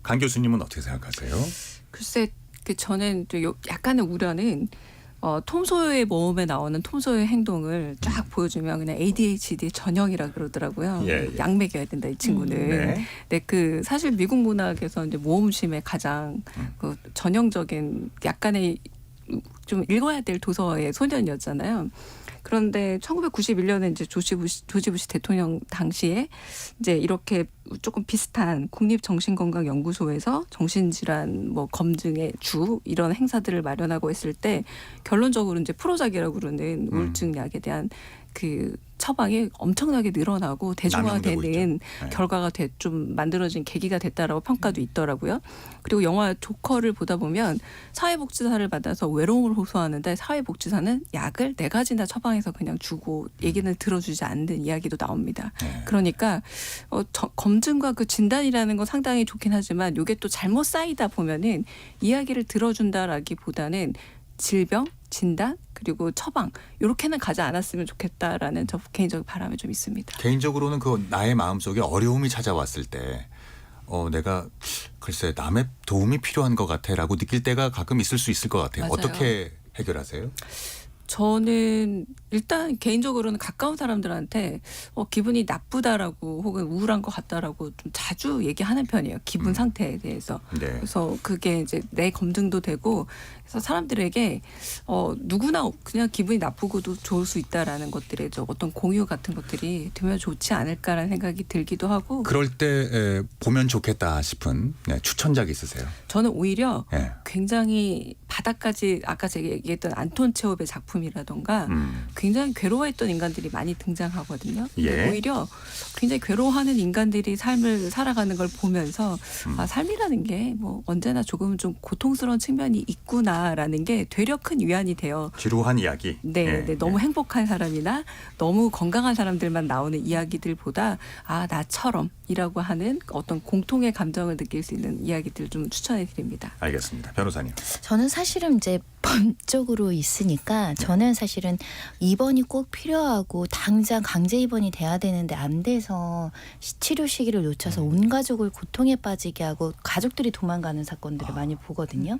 강 교수님은 어떻게 생각하세요? 글쎄, 저는 또 약간의 우려는 톰 소요의 모험에 나오는 톰 소요의 행동을 쫙 보여주면 그냥 ADHD 전형이라 그러더라고요. 예, 예. 약 먹여야 된다 이 친구는. 네. 네, 그 사실 미국 문학에서 이제 모험심의 가장 그 전형적인 약간의 좀 읽어야 될 도서의 소년이었잖아요. 그런데 1991년에 이제 조지 부시 대통령 당시에 이제 이렇게 조금 비슷한 국립정신건강연구소에서 정신질환 뭐 검증의 주 이런 행사들을 마련하고 했을 때 결론적으로 이제 프로작이라고 그러는 우울증 약에 대한 그 처방이 엄청나게 늘어나고 남용되고 대중화되는 있죠. 네. 결과가 좀 만들어진 계기가 됐다라고 평가도 있더라고요. 그리고 영화 조커를 보다 보면 사회복지사를 받아서 외로움을 호소하는데 사회복지사는 약을 4가지나 처방해서 그냥 주고 얘기는 들어주지 않는 이야기도 나옵니다. 네. 그러니까 검증과 그 진단이라는 건 상당히 좋긴 하지만 이게 또 잘못 쌓이다 보면은 이야기를 들어준다라기보다는 질병, 진단 그리고 처방 이렇게는 가지 않았으면 좋겠다라는 저 개인적인 바람이 좀 있습니다. 개인적으로는 그 나의 마음속에 어려움이 찾아왔을 때 내가 글쎄 남의 도움이 필요한 것 같아라고 느낄 때가 가끔 있을 수 있을 것 같아요. 맞아요. 어떻게 해결하세요? 저는 일단 개인적으로는 가까운 사람들한테 기분이 나쁘다라고 혹은 우울한 것 같다라고 좀 자주 얘기하는 편이에요. 기분 상태에 대해서. 네. 그래서 그게 이제 내 검증도 되고 그래서 사람들에게 누구나 그냥 기분이 나쁘고도 좋을 수 있다라는 것들의 어떤 공유 같은 것들이 되면 좋지 않을까라는 생각이 들기도 하고. 그럴 때 보면 좋겠다 싶은 추천작 있으세요? 저는 오히려 네. 굉장히 바닥까지 아까 제가 얘기했던 안톤 체홉의 작품이라던가 굉장히 괴로워했던 인간들이 많이 등장하거든요. 근데 예. 오히려 굉장히 괴로워하는 인간들이 삶을 살아가는 걸 보면서 삶이라는 게 뭐 언제나 조금은 좀 고통스러운 측면이 있구나라는 게 되려 큰 위안이 돼요. 지루한 이야기. 네, 네, 너무 행복한 사람이나 너무 건강한 사람들만 나오는 이야기들보다 나처럼이라고 하는 어떤 공통의 감정을 느낄 수 있는 이야기들 좀 추천해 드립니다. 알겠습니다. 변호사님. 저는 사실은 이제 법적으로 있으니까 저는 사실은 입원이 꼭 필요하고 당장 강제 입원이 돼야 되는데 안 돼서 치료 시기를 놓쳐서 온 가족을 고통에 빠지게 하고 가족들이 도망가는 사건들을 많이 보거든요.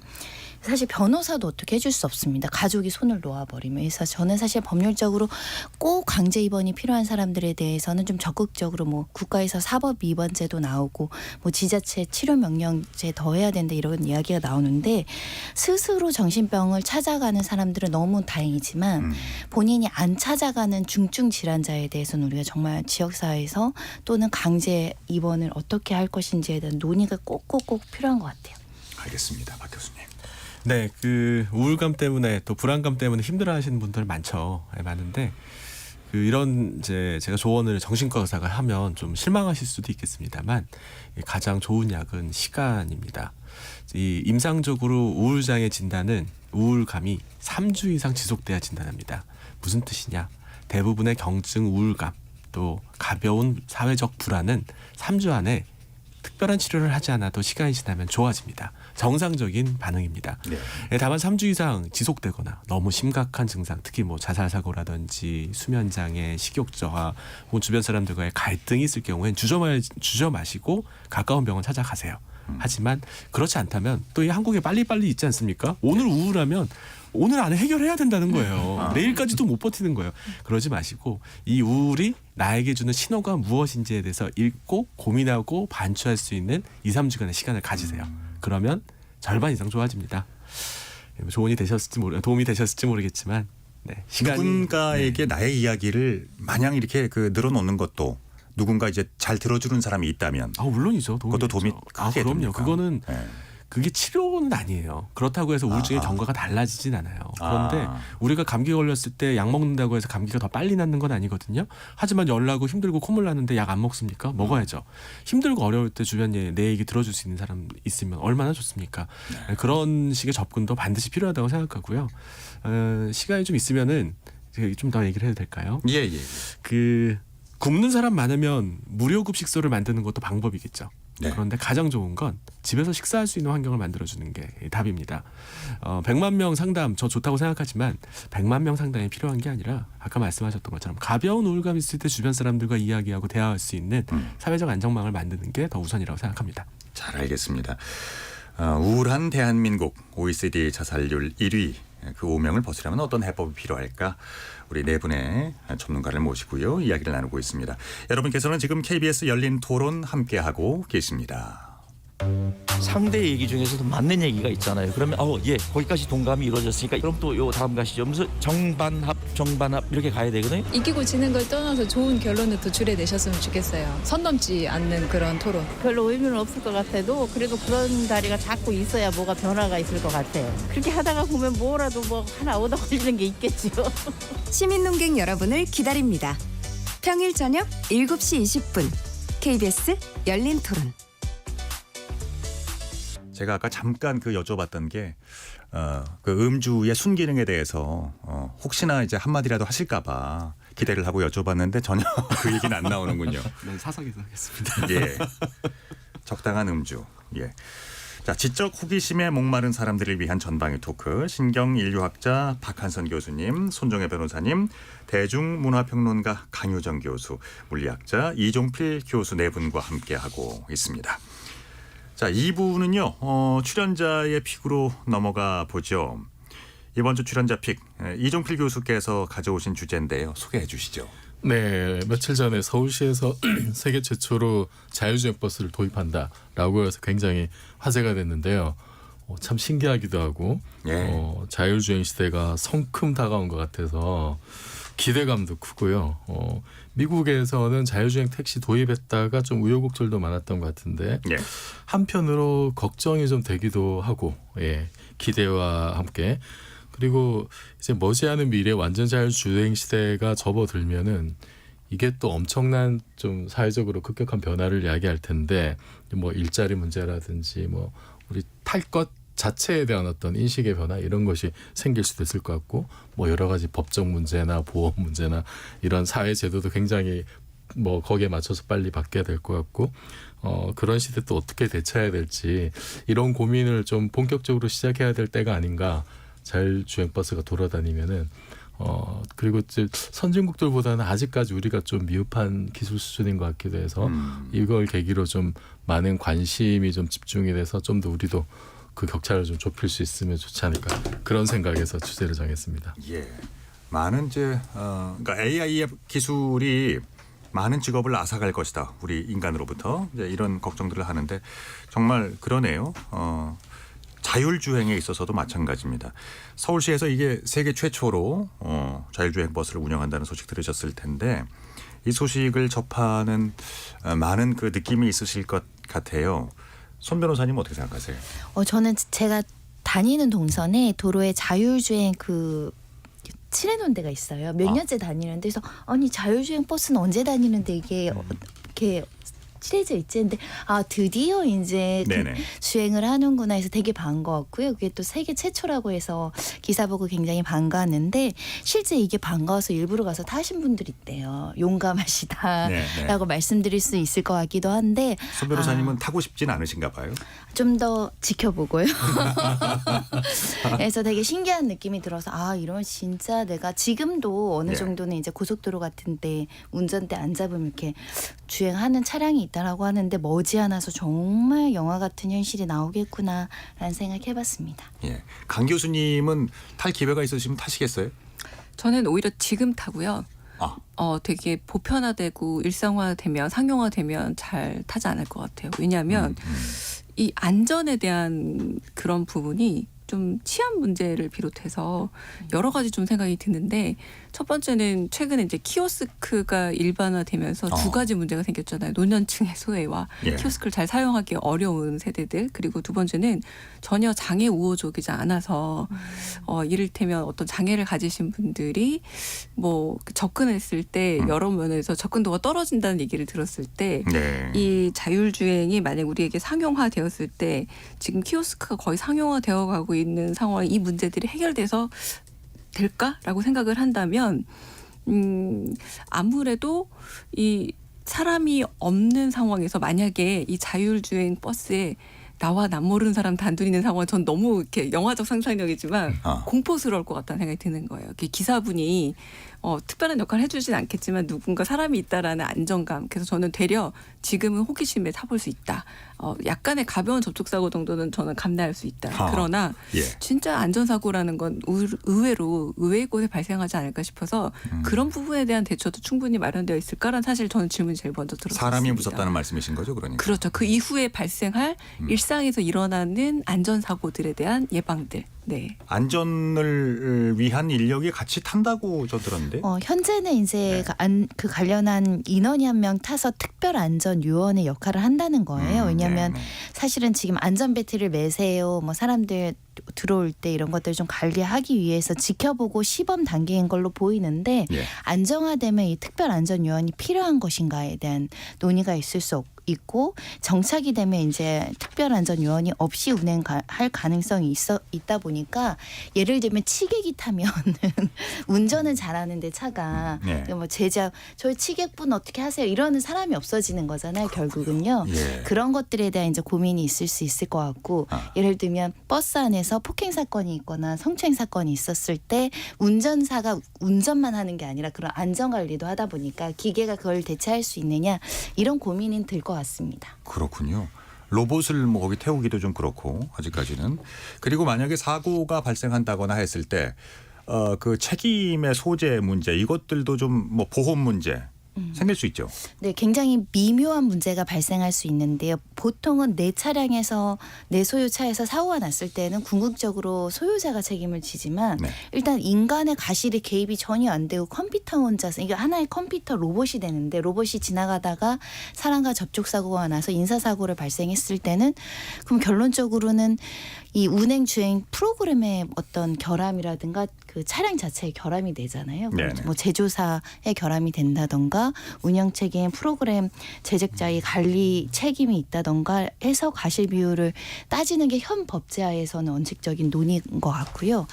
사실 변호사도 어떻게 해줄 수 없습니다. 가족이 손을 놓아버리면. 그래서 저는 사실 법률적으로 꼭 강제 입원이 필요한 사람들에 대해서는 좀 적극적으로 뭐 국가에서 사법 입원제도 나오고 뭐 지자체 치료 명령제 더해야 된다 이런 이야기가 나오는데 스스로 정신병을 찾아가는 사람들은 너무 다행이지만 본인이 안 찾아가는 중증 질환자에 대해서는 우리가 정말 지역사회에서 또는 강제 입원을 어떻게 할 것인지에 대한 논의가 꼭꼭꼭 필요한 것 같아요. 알겠습니다. 박 교수님. 네, 그 우울감 때문에 또 불안감 때문에 힘들어하시는 분들 많죠. 네, 많은데 그 이런 이제 제가 조언을 정신과 의사가 하면 좀 실망하실 수도 있겠습니다만 가장 좋은 약은 시간입니다. 이 임상적으로 우울장애 진단은 우울감이 3주 이상 지속돼야 진단합니다. 무슨 뜻이냐? 대부분의 경증 우울감 또 가벼운 사회적 불안은 3주 안에 특별한 치료를 하지 않아도 시간이 지나면 좋아집니다. 정상적인 반응입니다. 네. 다만 3주 이상 지속되거나 너무 심각한 증상, 특히 뭐 자살사고라든지 수면장애, 식욕저하, 혹은 주변 사람들과의 갈등이 있을 경우엔 주저 마시고 가까운 병원 찾아가세요. 하지만 그렇지 않다면 또 이 한국에 빨리빨리 있지 않습니까? 오늘 우울하면 오늘 안에 해결해야 된다는 거예요. 내일까지도 못 버티는 거예요. 그러지 마시고 이 우울이 나에게 주는 신호가 무엇인지에 대해서 읽고 고민하고 반추할 수 있는 2, 3주간의 시간을 가지세요. 그러면 절반 이상 좋아집니다. 도움이 되셨을지 모르겠지만 네, 시간이 누군가에게 나의 이야기를 마냥 이렇게 그 늘어놓는 것도 누군가 이제 잘 들어주는 사람이 있다면 물론이죠. 그것도 도움이 크게 그럼요. 됩니까? 그거는 네. 그게 치료는 아니에요. 그렇다고 해서 우울증의 경과가 달라지진 않아요. 그런데 우리가 감기 걸렸을 때 약 먹는다고 해서 감기가 더 빨리 낫는 건 아니거든요. 하지만 열나고 힘들고 콧물 나는데 약 안 먹습니까? 먹어야죠. 힘들고 어려울 때 주변에 내 얘기 들어줄 수 있는 사람 있으면 얼마나 좋습니까? 네. 그런 식의 접근도 반드시 필요하다고 생각하고요. 시간이 좀 있으면은 좀 더 얘기를 해도 될까요? 예. 그 굶는 사람 많으면 무료 급식소를 만드는 것도 방법이겠죠. 네. 그런데 가장 좋은 건 집에서 식사할 수 있는 환경을 만들어주는 게 답입니다. 100만 명 상담 저 좋다고 생각하지만 100만 명 상담이 필요한 게 아니라 아까 말씀하셨던 것처럼 가벼운 우울감이 있을 때 주변 사람들과 이야기하고 대화할 수 있는 사회적 안정망을 만드는 게 더 우선이라고 생각합니다. 잘 알겠습니다. 우울한 대한민국 OECD 자살률 1위 그 오명을 벗으려면 어떤 해법이 필요할까? 우리 네 분의 전문가를 모시고요. 이야기를 나누고 있습니다. 여러분께서는 지금 KBS 열린 토론 함께하고 계십니다. 상대 얘기 중에서도 맞는 얘기가 있잖아요. 그러면 거기까지 동감이 이루어졌으니까 그럼 또 요 다음 가시죠. 무슨 정반합 이렇게 가야 되거든요. 이기고 지는 걸 떠나서 좋은 결론을 도출해내셨으면 좋겠어요. 선 넘지 않는 그런 토론. 별로 의미는 없을 것 같아도 그래도 그런 자리가 자꾸 있어야 뭐가 변화가 있을 것 같아요. 그렇게 하다가 보면 뭐라도 뭐 하나 얻어 걸리는 게 있겠죠. 시민논객 여러분을 기다립니다. 평일 저녁 7시 20분 KBS 열린 토론. 제가 아까 잠깐 여쭤봤던 게 그 음주의 순기능에 대해서 혹시나 이제 한마디라도 하실까봐 기대를 하고 여쭤봤는데 전혀 그 얘기는 안 나오는군요. 네, 사석에서 하겠습니다. 예, 적당한 음주. 예. 자, 지적 호기심에 목마른 사람들을 위한 전방위 토크 신경인류학자 박한선 교수님, 손정혜 변호사님, 대중문화평론가 강유정 교수, 물리학자 이종필 교수 네 분과 함께하고 있습니다. 자, 2부는요. 출연자의 픽으로 넘어가 보죠. 이번 주 출연자 픽 이종필 교수께서 가져오신 주제인데요. 소개해 주시죠. 네, 며칠 전에 서울시에서 세계 최초로 자율주행 버스를 도입한다라고 해서 굉장히 화제가 됐는데요. 참 신기하기도 하고 자율주행 시대가 성큼 다가온 것 같아서 기대감도 크고요. 미국에서는 자율주행 택시 도입했다가 좀 우여곡절도 많았던 것 같은데 한편으로 걱정이 좀 되기도 하고 기대와 함께 그리고 이제 머지않은 미래 완전 자율주행 시대가 접어들면은 이게 또 엄청난 좀 사회적으로 급격한 변화를 이야기할 텐데 뭐 일자리 문제라든지 뭐 우리 탈 것 자체에 대한 어떤 인식의 변화 이런 것이 생길 수도 있을 것 같고 뭐 여러 가지 법적 문제나 보험 문제나 이런 사회 제도도 굉장히 뭐 거기에 맞춰서 빨리 바뀌어야 될 것 같고 그런 시대 또 어떻게 대처해야 될지 이런 고민을 좀 본격적으로 시작해야 될 때가 아닌가 자율주행 버스가 돌아다니면은 그리고 이제 선진국들보다는 아직까지 우리가 좀 미흡한 기술 수준인 것 같기도 해서 이걸 계기로 좀 많은 관심이 좀 집중이 돼서 좀 더 우리도 그 격차를 좀 좁힐 수 있으면 좋지 않을까 그런 생각에서 주제를 정했습니다. 예, 많은 이제 그러니까 AI 기술이 많은 직업을 앗아갈 것이다. 우리 인간으로부터 이제 이런 걱정들을 하는데 정말 그러네요. 자율주행에 있어서도 마찬가지입니다. 서울시에서 이게 세계 최초로 자율주행 버스를 운영한다는 소식 들으셨을 텐데 이 소식을 접하는 많은 그 느낌이 있으실 것 같아요. 손 변호사님 어떻게 생각하세요? 저는 제가 다니는 동선에 도로에 자율주행 칠해놓은 데가 있어요. 몇 년째 다니는데 그래서 아니 자율주행 버스는 언제 다니는데 이게 이렇게 칠해져 있지 근데 드디어 이제 주행을 하는구나 해서 되게 반가웠고요. 그게 또 세계 최초라고 해서 기사 보고 굉장히 반가웠는데 실제 이게 반가워서 일부러 가서 타신 분들이 있대요. 용감하시다라고 말씀드릴 수 있을 것 같기도 한데 손 변호사님은 타고 싶진 않으신가 봐요. 좀 더 지켜보고요. 그래서 되게 신기한 느낌이 들어서 이러면 진짜 내가 지금도 어느 정도는 이제 고속도로 같은데 운전대 안 잡으면 이렇게 주행하는 차량이 있다라고 하는데 머지않아서 정말 영화 같은 현실이 나오겠구나라는 생각해봤습니다. 예, 강 교수님은 탈 기회가 있으시면 타시겠어요? 저는 오히려 지금 타고요. 되게 보편화되고 일상화되면 상용화되면 잘 타지 않을 것 같아요. 왜냐하면 이 안전에 대한 그런 부분이 좀 치안 문제를 비롯해서 여러 가지 좀 생각이 드는데 첫 번째는 최근에 이제 키오스크가 일반화되면서 두 가지 문제가 생겼잖아요. 노년층의 소외와 키오스크를 잘 사용하기 어려운 세대들 그리고 두 번째는 전혀 장애 우호적이지 않아서 이를테면 어떤 장애를 가지신 분들이 뭐 접근했을 때 여러 면에서 접근도가 떨어진다는 얘기를 들었을 때 이 자율주행이 만약 우리에게 상용화되었을 때 지금 키오스크가 거의 상용화되어 가고 있는 상황에 이 문제들이 해결돼서 될까라고 생각을 한다면 아무래도 이 사람이 없는 상황에서 만약에 이 자율주행 버스에 나와 남 모르는 사람 단둘이 있는 상황은 전 너무 이렇게 영화적 상상력이지만 공포스러울 것 같다는 생각이 드는 거예요. 기사분이 특별한 역할을 해주진 않겠지만 누군가 사람이 있다라는 안정감. 그래서 저는 되려 지금은 호기심에 타볼 수 있다. 약간의 가벼운 접촉사고 정도는 저는 감내할 수 있다. 그러나 진짜 안전사고라는 건 의외로 의외의 곳에 발생하지 않을까 싶어서 그런 부분에 대한 대처도 충분히 마련되어 있을까라는 사실 저는 질문이 제일 먼저 들었습니다. 사람이 무섭다는 말씀이신 거죠, 그러니까? 그렇죠. 그 이후에 발생할 일상에서 일어나는 안전사고들에 대한 예방들. 네. 안전을 위한 인력이 같이 탄다고 저 들었는데. 현재는 이제 그 관련한 인원이 한 명 타서 특별 안전 요원의 역할을 한다는 거예요. 왜냐하면 사실은 지금 안전벨트를 매세요. 뭐 사람들 들어올 때 이런 것들 좀 관리하기 위해서 지켜보고 시범 단계인 걸로 보이는데 안정화되면 이 특별 안전 요원이 필요한 것인가에 대한 논의가 있을 수 있고 정착이 되면 이제 특별안전 요원이 없이 운행할 가능성이 있다 보니까 예를 들면 치객이 타면은 운전은 잘하는데 차가 뭐 저희 치객분 어떻게 하세요 이러는 사람이 없어지는 거잖아요. 결국은요. 그런 것들에 대한 이제 고민이 있을 수 있을 것 같고 예를 들면 버스 안에서 폭행 사건이 있거나 성추행 사건이 있었을 때 운전사가 운전만 하는 게 아니라 그런 안전 관리도 하다 보니까 기계가 그걸 대체할 수 있느냐 이런 고민이 들 것 같습니다. 그렇군요. 로봇을 뭐 거기 태우기도 좀 그렇고 아직까지는. 그리고 만약에 사고가 발생한다거나 했을 때 그 책임의 소재 문제 이것들도 좀 뭐 보험 문제 생길 수 있죠. 네, 굉장히 미묘한 문제가 발생할 수 있는데요. 보통은 내 차량에서 내 소유차에서 사고가 났을 때는 궁극적으로 소유자가 책임을 지지만 일단 인간의 가실이 개입이 전혀 안 되고 컴퓨터 혼자서 이게 하나의 컴퓨터 로봇이 되는데 로봇이 지나가다가 사람과 접촉 사고가 나서 인사사고를 발생했을 때는 그럼 결론적으로는 이 운행 주행 프로그램의 어떤 결함이라든가 그 차량 자체의 결함이 되잖아요. 뭐 제조사의 결함이 된다던가 운영 책임 프로그램 제작자의 관리 책임이 있다던가 해서 과실 비율을 따지는 게 현 법제하에서는 원칙적인 논의인 것 같고요.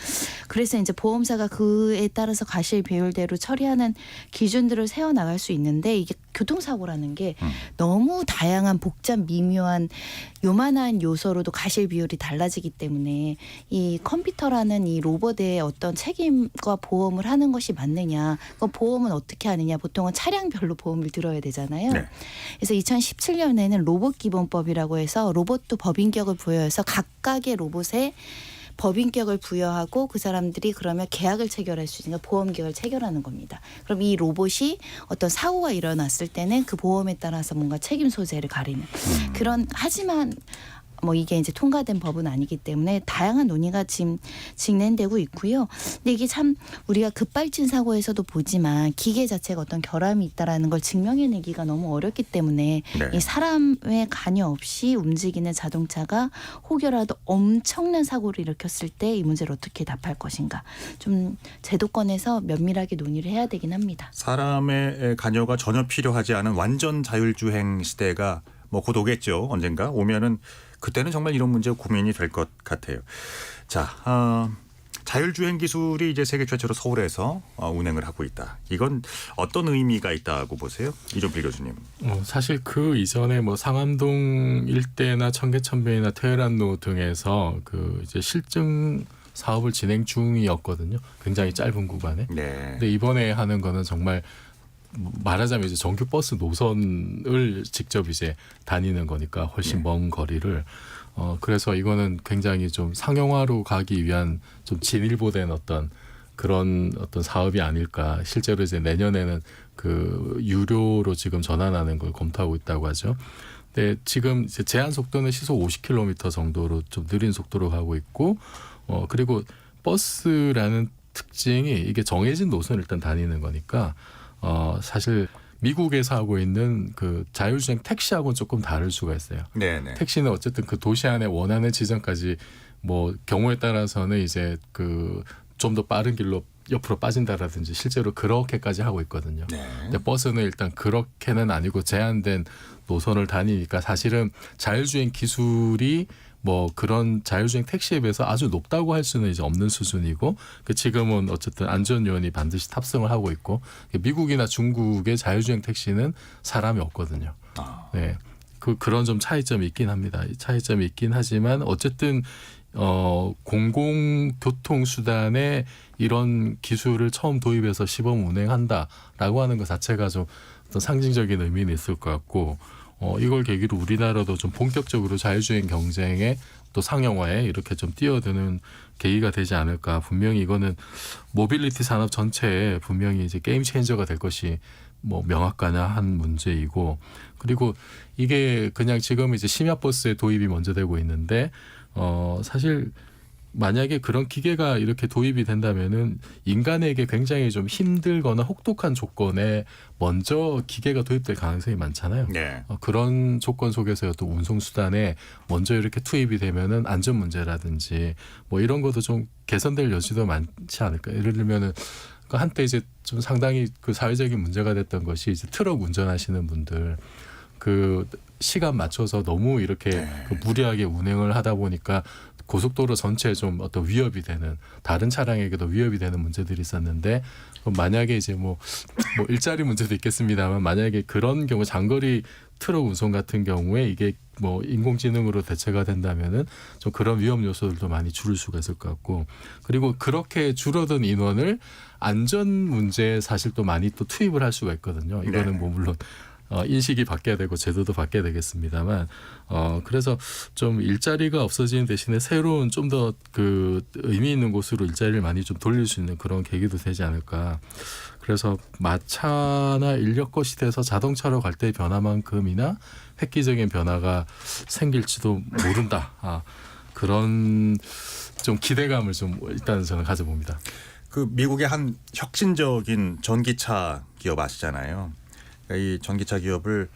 그래서 이제 보험사가 그에 따라서 과실 비율대로 처리하는 기준들을 세워나갈 수 있는데 이게 교통사고라는 게 너무 다양한 복잡 미묘한 요만한 요소로도 가실 비율이 달라지기 때문에 이 컴퓨터라는 이 로봇의 어떤 책임과 보험을 하는 것이 맞느냐, 그 보험은 어떻게 하느냐, 보통은 차량별로 보험을 들어야 되잖아요. 네. 그래서 2017년에는 로봇 기본법이라고 해서 로봇도 법인격을 부여해서 각각의 로봇에 법인격을 부여하고 그 사람들이 그러면 계약을 체결할 수 있는 보험계약을 체결하는 겁니다. 그럼 이 로봇이 어떤 사고가 일어났을 때는 그 보험에 따라서 뭔가 책임 소재를 가리는 그런, 하지만 뭐 이게 이제 통과된 법은 아니기 때문에 다양한 논의가 지금 진행되고 있고요. 근데 이게 참 우리가 급발진 사고에서도 보지만 기계 자체가 어떤 결함이 있다라는 걸 증명해내기가 너무 어렵기 때문에 네. 이 사람의 관여 없이 움직이는 자동차가 혹여라도 엄청난 사고를 일으켰을 때 이 문제를 어떻게 답할 것인가, 좀 제도권에서 면밀하게 논의를 해야 되긴 합니다. 사람의 관여가 전혀 필요하지 않은 완전 자율주행 시대가 뭐 곧 오겠죠. 언젠가 오면은 그때는 정말 이런 문제가 고민이 될 것 같아요. 자, 자율주행 기술이 이제 세계 최초로 서울에서 운행을 하고 있다. 이건 어떤 의미가 있다고 보세요, 이종필 교수님? 사실 그 이전에 뭐 상암동 일대나 청계천변이나 테헤란로 등에서 그 이제 실증 사업을 진행 중이었거든요. 굉장히 짧은 구간에. 네. 근데 이번에 하는 거는 정말 말하자면 이제 정규 버스 노선을 직접 이제 다니는 거니까 훨씬 먼 거리를. 그래서 이거는 굉장히 좀 상용화로 가기 위한 좀 진일보된 어떤 그런 어떤 사업이 아닐까. 실제로 이제 내년에는 그 유료로 지금 전환하는 걸 검토하고 있다고 하죠. 근데 지금 이제 제한 속도는 시속 50km 정도로 좀 느린 속도로 가고 있고, 그리고 버스라는 특징이 이게 정해진 노선을 일단 다니는 거니까. 사실 미국에서 하고 있는 그 자율주행 택시하고는 조금 다를 수가 있어요. 네네. 택시는 어쨌든 그 도시 안에 원하는 지점까지 뭐 경우에 따라서는 이제 그 좀 더 빠른 길로 옆으로 빠진다라든지 실제로 그렇게까지 하고 있거든요. 네. 근데 버스는 일단 그렇게는 아니고 제한된 노선을 다니니까 사실은 자율주행 기술이 뭐 그런 자율주행 택시에 비해서 아주 높다고 할 수는 이제 없는 수준이고, 그 지금은 어쨌든 안전요원이 반드시 탑승을 하고 있고, 미국이나 중국의 자율주행 택시는 사람이 없거든요. 네, 그런 좀 차이점이 있긴 합니다. 차이점이 있긴 하지만 어쨌든 공공교통 수단에 이런 기술을 처음 도입해서 시범 운행한다라고 하는 것 자체가 좀 어떤 상징적인 의미는 있을 것 같고, 이걸 계기로 우리나라도 좀 본격적으로 자율주행 경쟁에 또 상용화에 이렇게 좀 뛰어드는 계기가 되지 않을까. 분명히 이거는 모빌리티 산업 전체에 분명히 이제 게임 체인저가 될 것이 뭐 명확한 문제이고, 그리고 이게 그냥 지금 이제 심야버스의 도입이 먼저 되고 있는데, 사실 만약에 그런 기계가 이렇게 도입이 된다면은 인간에게 굉장히 좀 힘들거나 혹독한 조건에 먼저 기계가 도입될 가능성이 많잖아요. 네. 그런 조건 속에서 또 운송 수단에 먼저 이렇게 투입이 되면은 안전 문제라든지 뭐 이런 것도 좀 개선될 여지도 많지 않을까. 예를 들면은 한때 이제 좀 상당히 그 사회적인 문제가 됐던 것이 이제 트럭 운전하시는 분들 그 시간 맞춰서 너무 이렇게 그 무리하게 운행을 하다 보니까 고속도로 전체에 좀 어떤 위협이 되는, 다른 차량에게도 위협이 되는 문제들이 있었는데, 만약에 이제 뭐 일자리 문제도 있겠습니다만, 만약에 그런 경우 장거리 트럭 운송 같은 경우에 이게 뭐 인공지능으로 대체가 된다면은 좀 그런 위험 요소들도 많이 줄일 수가 있을 것 같고, 그리고 그렇게 줄어든 인원을 안전 문제에 사실 또 많이 또 투입을 할 수가 있거든요. 이거는 뭐 물론 인식이 바뀌어야 되고 제도도 바뀌어야 되겠습니다만, 그래서 좀 일자리가 없어지는 대신에 새로운 좀 더 그 의미 있는 곳으로 일자리를 많이 좀 돌릴 수 있는 그런 계기도 되지 않을까. 그래서 마차나 인력거 시대에서 자동차로 갈 때의 변화만큼이나 획기적인 변화가 생길지도 모른다. 그런 좀 기대감을 좀 일단 저는 가져봅니다. 그 미국의 한 혁신적인 전기차 기업 아시잖아요. 이 전기차 기업을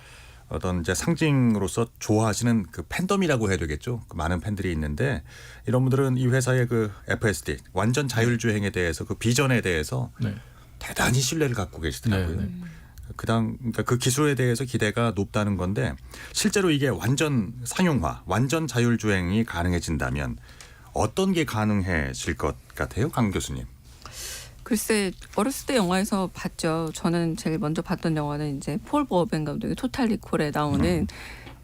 어떤 이제 상징으로서 좋아하시는 그 팬덤이라고 해야 되겠죠. 그 많은 팬들이 있는데, 이런 분들은 이 회사의 그 FSD 완전 자율주행에 대해서 그 비전에 대해서 대단히 신뢰를 갖고 계시더라고요. 그러니까 그 기술에 대해서 기대가 높다는 건데, 실제로 이게 완전 상용화, 완전 자율주행이 가능해진다면 어떤 게 가능해질 것 같아요, 강 교수님? 글쎄, 어렸을 때 영화에서 봤죠. 저는 제일 먼저 봤던 영화는 이제 폴 버벤 감독의 토탈 리콜에 나오는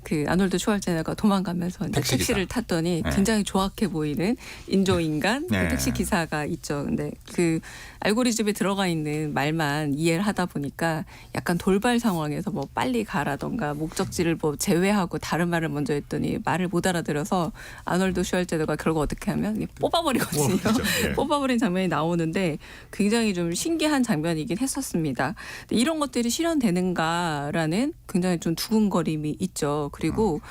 그 아놀드 슈왈제네거가 도망가면서 이제 택시기사. 택시를 탔더니 네. 굉장히 조악해 보이는 인조인간 네. 그 택시 기사가 있죠. 근데 그 알고리즘에 들어가 있는 말만 이해를 하다 보니까 약간 돌발 상황에서 뭐 빨리 가라던가 목적지를 뭐 제외하고 다른 말을 먼저 했더니 말을 못 알아들어서 아놀드 슈왈제네거가 결국 어떻게 하면 뽑아버리거든요. 예. 뽑아버린 장면이 나오는데 굉장히 좀 신기한 장면이긴 했었습니다. 근데 이런 것들이 실현되는가라는 굉장히 좀 두근거림이 있죠. 그리고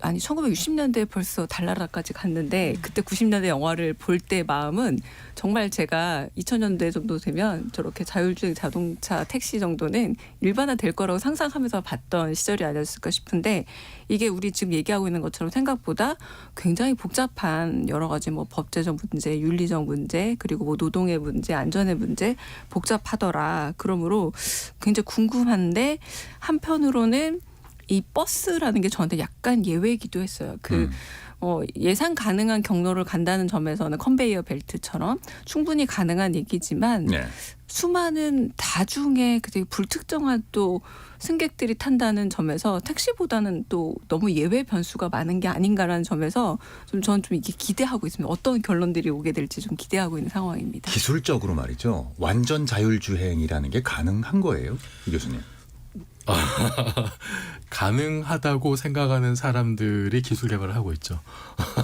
아니 1960년대에 벌써 달나라까지 갔는데 그때 90년대 영화를 볼 때 마음은 정말 제가 2000년대 정도 되면 저렇게 자율주행 자동차 택시 정도는 일반화될 거라고 상상하면서 봤던 시절이 아니었을까 싶은데 이게 우리 지금 얘기하고 있는 것처럼 생각보다 굉장히 복잡한 여러 가지 뭐 법제적 문제, 윤리적 문제, 그리고 뭐 노동의 문제, 안전의 문제 복잡하더라. 그러므로 굉장히 궁금한데 한편으로는 이 버스라는 게 저한테 약간 예외이기도 했어요. 예상 가능한 경로를 간다는 점에서는 컨베이어 벨트처럼 충분히 가능한 얘기지만 네. 수많은 다중에 되게 불특정한 또 승객들이 탄다는 점에서 택시보다는 또 너무 예외 변수가 많은 게 아닌가라는 점에서 저는 좀 이게 기대하고 있습니다. 어떤 결론들이 오게 될지 좀 기대하고 있는 상황입니다. 기술적으로 말이죠. 완전 자율주행이라는 게 가능한 거예요, 이 교수님? 가능하다고 생각하는 사람들이 기술 개발을 하고 있죠.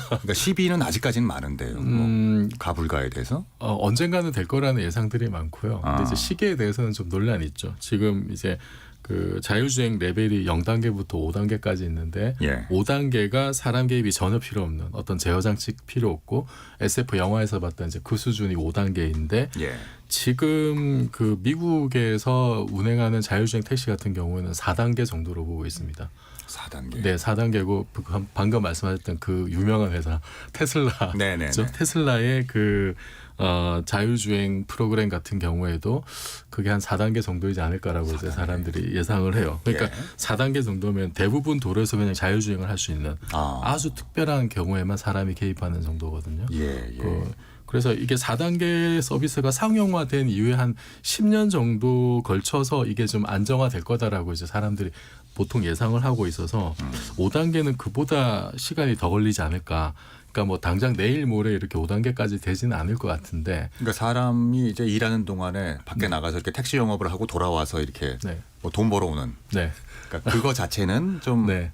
그러니까 시비는 아직까지는 많은데요. 뭐 가불가에 대해서 언젠가는 될 거라는 예상들이 많고요. 근데 이제 시기에 대해서는 좀 논란이 있죠. 지금 이제 그 자율주행 레벨이 0단계부터 5단계까지 있는데 예. 5단계가 사람 개입이 전혀 필요 없는 어떤 제어 장치 필요 없고 SF 영화에서 봤던 이제 그 수준이 5단계인데 예. 지금 그 미국에서 운행하는 자율주행 택시 같은 경우에는 4단계 정도로 보고 있습니다. 4단계. 네, 4단계고 방금 말씀하셨던 그 유명한 회사 테슬라, 네네네. 그렇죠? 테슬라의 그 자율주행 프로그램 같은 경우에도 그게 한 4단계 정도이지 않을까라고 이제 사람들이 예상을 해요. 그러니까 예. 4단계 정도면 대부분 도로에서 그냥 자율주행을 할 수 있는 아주 특별한 경우에만 사람이 개입하는 정도거든요. 예, 예. 그래서 이게 4단계 서비스가 상용화된 이후에 한 10년 정도 걸쳐서 이게 좀 안정화될 거다라고 이제 사람들이 보통 예상을 하고 있어서 5단계는 그보다 시간이 더 걸리지 않을까. 그러니까 뭐 당장 내일 모레 이렇게 5단계까지 되지는 않을 것 같은데. 그러니까 사람이 이제 일하는 동안에 밖에 나가서 이렇게 택시 영업을 하고 돌아와서 이렇게 뭐 돈 벌어오는. 네. 그러니까 그거 자체는 좀. 네.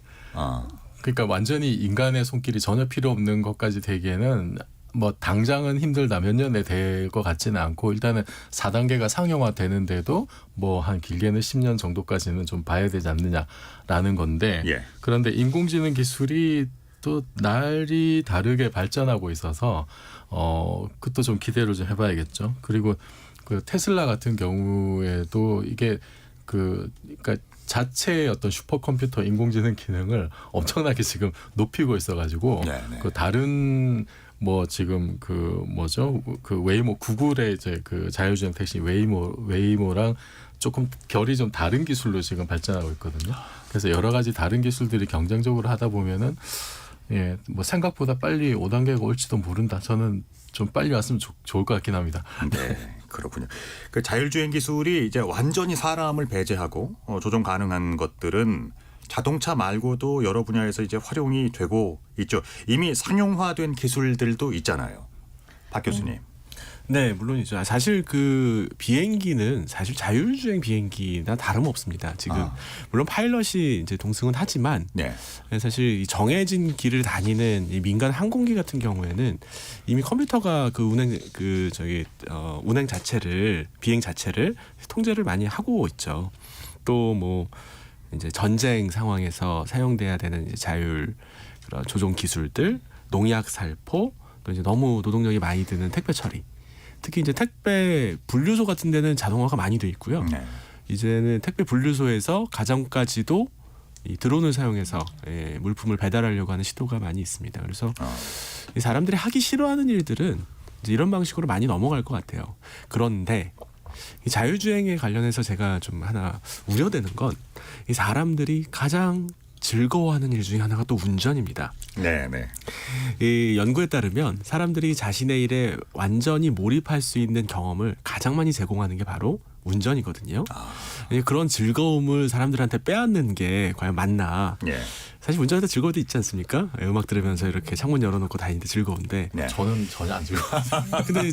그러니까 완전히 인간의 손길이 전혀 필요 없는 것까지 되기에는 뭐 당장은 힘들다 몇 년에 될 것 같지는 않고 일단은 4단계가 상용화 되는데도 뭐 한 길게는 10년 정도까지는 좀 봐야 되지 않느냐라는 건데 예. 그런데 인공지능 기술이 또 날이 다르게 발전하고 있어서 그것도 좀 기대를 좀 해봐야겠죠. 그리고 그 테슬라 같은 경우에도 이게 그러니까 자체의 어떤 슈퍼컴퓨터 인공지능 기능을 엄청나게 지금 높이고 있어가지고 그 다른 뭐 지금 그 뭐죠 그 웨이모 구글의 이제 그 자율주행 택시 웨이모랑 조금 결이 좀 다른 기술로 지금 발전하고 있거든요. 그래서 여러 가지 다른 기술들이 경쟁적으로 하다 보면은 뭐 생각보다 빨리 5단계가 올지도 모른다. 저는 좀 빨리 왔으면 좋을 것 같긴 합니다. 네, 그렇군요. 그 자율주행 기술이 이제 완전히 사람을 배제하고 조종 가능한 것들은 자동차 말고도 여러 분야에서 이제 활용이 되고 있죠. 이미 상용화된 기술들도 있잖아요. 박 교수님. 네, 물론이죠. 사실 그 비행기는 사실 자율주행 비행기나 다름없습니다. 지금 물론 파일럿이 이제 동승은 하지만 사실 이 정해진 길을 다니는 이 민간 항공기 같은 경우에는 이미 컴퓨터가 그 운행 자체를 비행 자체를 통제를 많이 하고 있죠. 또 뭐 이제 전쟁 상황에서 사용돼야 되는 이제 자율 그런 조종 기술들, 농약 살포, 또 이제 너무 노동력이 많이 드는 택배 처리. 특히 이제 택배 분류소 같은 데는 자동화가 많이 돼 있고요. 이제는 택배 분류소에서 가정까지도 이 드론을 사용해서 물품을 배달하려고 하는 시도가 많이 있습니다. 그래서 이 사람들이 하기 싫어하는 일들은 이제 이런 방식으로 많이 넘어갈 것 같아요. 그런데 이 자율주행에 관련해서 제가 좀 하나 우려되는 건 이 사람들이 가장 즐거워하는 일 중에 하나가 또 운전입니다. 네, 네. 이 연구에 따르면 사람들이 자신의 일에 완전히 몰입할 수 있는 경험을 가장 많이 제공하는 게 바로 운전이거든요. 그런 즐거움을 사람들한테 빼앗는 게 과연 맞나? 예. 사실 운전할 때 즐거움도 있지 않습니까? 음악 들으면서 이렇게 창문 열어놓고 다니는데 즐거운데. 네. 저는 전혀 안 즐거워요. 근데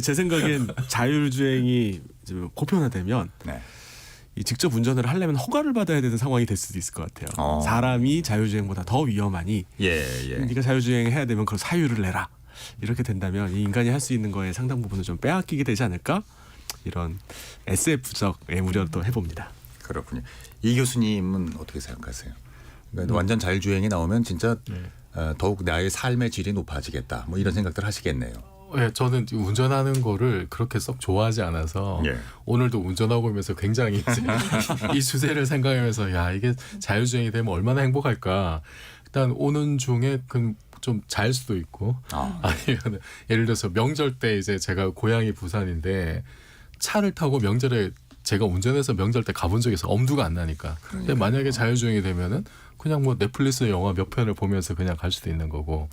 제 생각엔 자율주행이 좀 보편화되면 네. 이 직접 운전을 하려면 허가를 받아야 되는 상황이 될 수도 있을 것 같아요. 사람이 자율주행보다 더 위험하니 네가 자율주행 해야 되면 그런 사유를 내라. 이렇게 된다면 이 인간이 할 수 있는 거에 상당 부분을 좀 빼앗기게 되지 않을까? 이런 SF적 우려도 해봅니다. 그렇군요. 이 교수님은 어떻게 생각하세요? 그러니까 완전 자율주행이 나오면 진짜 더욱 나의 삶의 질이 높아지겠다. 뭐 이런 생각들 하시겠네요. 네, 저는 운전하는 거를 그렇게 썩 좋아하지 않아서 오늘도 운전하고 오면서 굉장히 이제 이 주제를 생각하면서 야 이게 자율주행이 되면 얼마나 행복할까. 일단 오는 중에 좀 잘 수도 있고 아니면 예를 들어서 명절 때 이제 제가 고향이 부산인데 차를 타고 명절에 제가 운전해서 명절 때 가본 적이 있어. 엄두가 안 나니까. 근데 만약에 자율주행이 되면은 그냥 뭐 넷플릭스 영화 몇 편을 보면서 그냥 갈 수도 있는 거고.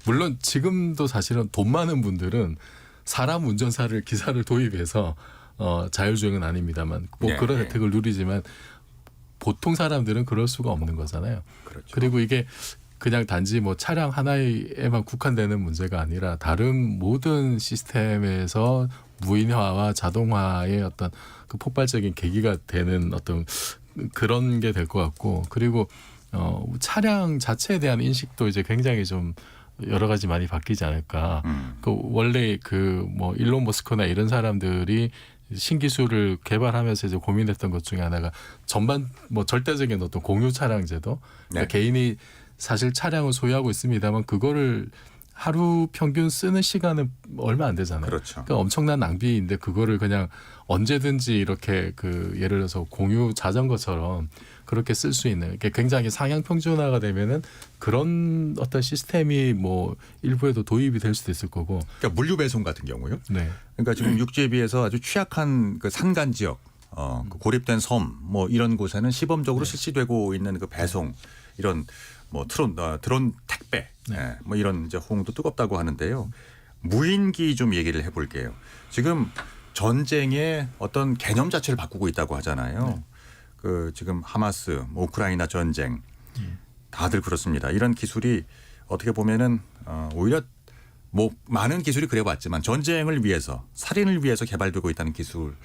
물론 지금도 사실은 돈 많은 분들은 사람 운전사를 기사를 도입해서 자율주행은 아닙니다만 뭐 그런 혜택을 누리지만 보통 사람들은 그럴 수가 없는 거잖아요. 그렇죠. 그리고 이게 그냥 단지 뭐 차량 하나에만 국한되는 문제가 아니라 다른 모든 시스템에서 무인화와 자동화의 어떤 그 폭발적인 계기가 되는 어떤 그런 게 될 것 같고 그리고 차량 자체에 대한 인식도 이제 굉장히 좀 여러 가지 많이 바뀌지 않을까. 그 원래 그 뭐 일론 머스크나 이런 사람들이 신기술을 개발하면서 이제 고민했던 것 중에 하나가 전반 뭐 절대적인 어떤 공유 차량 제도. 그러니까 개인이 사실 차량을 소유하고 있습니다만 그거를 하루 평균 쓰는 시간은 얼마 안 되잖아요. 그렇죠. 그러니까 엄청난 낭비인데 그거를 그냥 언제든지 이렇게 그 예를 들어서 공유 자전거처럼 그렇게 쓸 수 있는 게 굉장히 상향 평준화가 되면은 그런 어떤 시스템이 뭐 일부에도 도입이 될 수도 있을 거고. 그러니까 물류 배송 같은 경우요. 네. 그러니까 지금 육지에 비해서 아주 취약한 그 산간 지역, 그 고립된 섬 뭐 이런 곳에는 시범적으로 실시되고 있는 그 배송 이런 뭐 드론 택배 뭐 이런 이제 호응도 뜨겁다고 하는데요. 무인기 좀 얘기를 해볼게요. 지금 전쟁의 어떤 개념 자체를 바꾸고 있다고 하잖아요. 그 지금 하마스, 뭐 우크라이나 전쟁 다들 그렇습니다. 이런 기술이 어떻게 보면은 오히려 뭐 많은 기술이 그래왔지만 전쟁을 위해서 살인을 위해서 개발되고 있다는 기술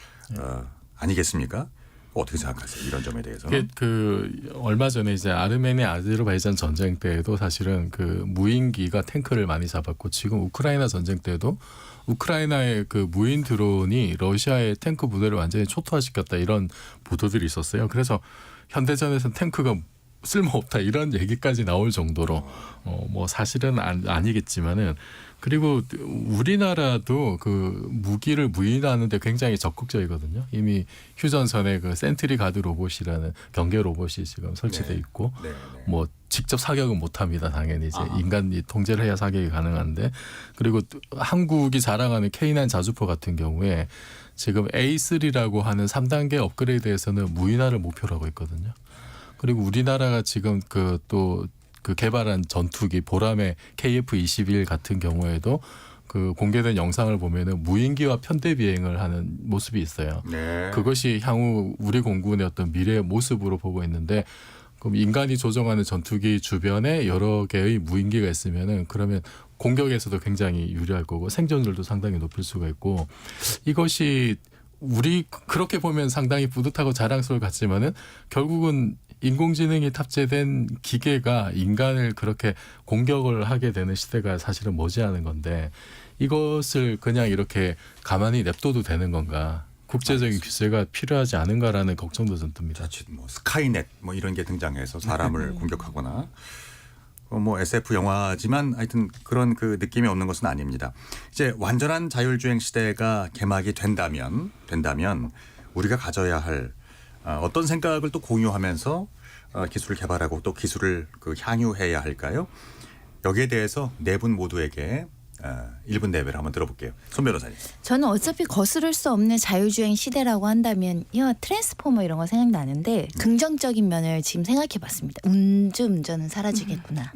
아니겠습니까? 어떻게 생각하세요? 이런 점에 대해서. 그 얼마 전에 이제 아르메니아 아제르바이잔 전쟁 때에도 사실은 그 무인기가 탱크를 많이 잡았고 지금 우크라이나 전쟁 때도 우크라이나의 그 무인 드론이 러시아의 탱크 부대를 완전히 초토화시켰다 이런 보도들이 있었어요. 그래서 현대전에서는 탱크가 쓸모없다 이런 얘기까지 나올 정도로 뭐 사실은 아니겠지만은 그리고 우리나라도 그 무기를 무인하는데 굉장히 적극적이거든요. 이미 휴전선에 그 센트리 가드 로봇이라는 경계 로봇이 지금 설치돼 있고 뭐 직접 사격은 못합니다. 당연히 이제 인간이 통제를 해야 사격이 가능한데 그리고 한국이 자랑하는 K9 자주포 같은 경우에 지금 A3라고 하는 3단계 업그레이드에서는 무인화를 목표로 하고 있거든요. 그리고 우리나라가 지금 그 개발한 전투기 보람의 KF-21 같은 경우에도 그 공개된 영상을 보면은 무인기와 편대 비행을 하는 모습이 있어요. 그것이 향후 우리 공군의 어떤 미래의 모습으로 보고 있는데 그럼 인간이 조종하는 전투기 주변에 여러 개의 무인기가 있으면은 그러면 공격에서도 굉장히 유리할 거고 생존율도 상당히 높일 수가 있고 이것이 우리 그렇게 보면 상당히 뿌듯하고 자랑스러울 것 같지만은 결국은 인공지능이 탑재된 기계가 인간을 그렇게 공격을 하게 되는 시대가 사실은 머지않은 건데 이것을 그냥 이렇게 가만히 냅둬도 되는 건가? 국제적인 규제가 필요하지 않은가라는 걱정도 좀 듭니다. 자칫 뭐 스카이넷 뭐 이런 게 등장해서 사람을 공격하거나 뭐 SF 영화지만 하여튼 그런 그 느낌이 없는 것은 아닙니다. 이제 완전한 자율주행 시대가 개막이 된다면 우리가 가져야 할 어떤 생각을 또 공유하면서 기술을 개발하고 또 기술을 그 향유해야 할까요? 여기에 대해서 네 분 모두에게 1분 내외를 한번 들어볼게요. 손 변호사님. 저는 어차피 거스를 수 없는 자율주행 시대라고 한다면 트랜스포머 이런 거 생각나는데 긍정적인 면을 지금 생각해봤습니다. 음주운전은 사라지겠구나.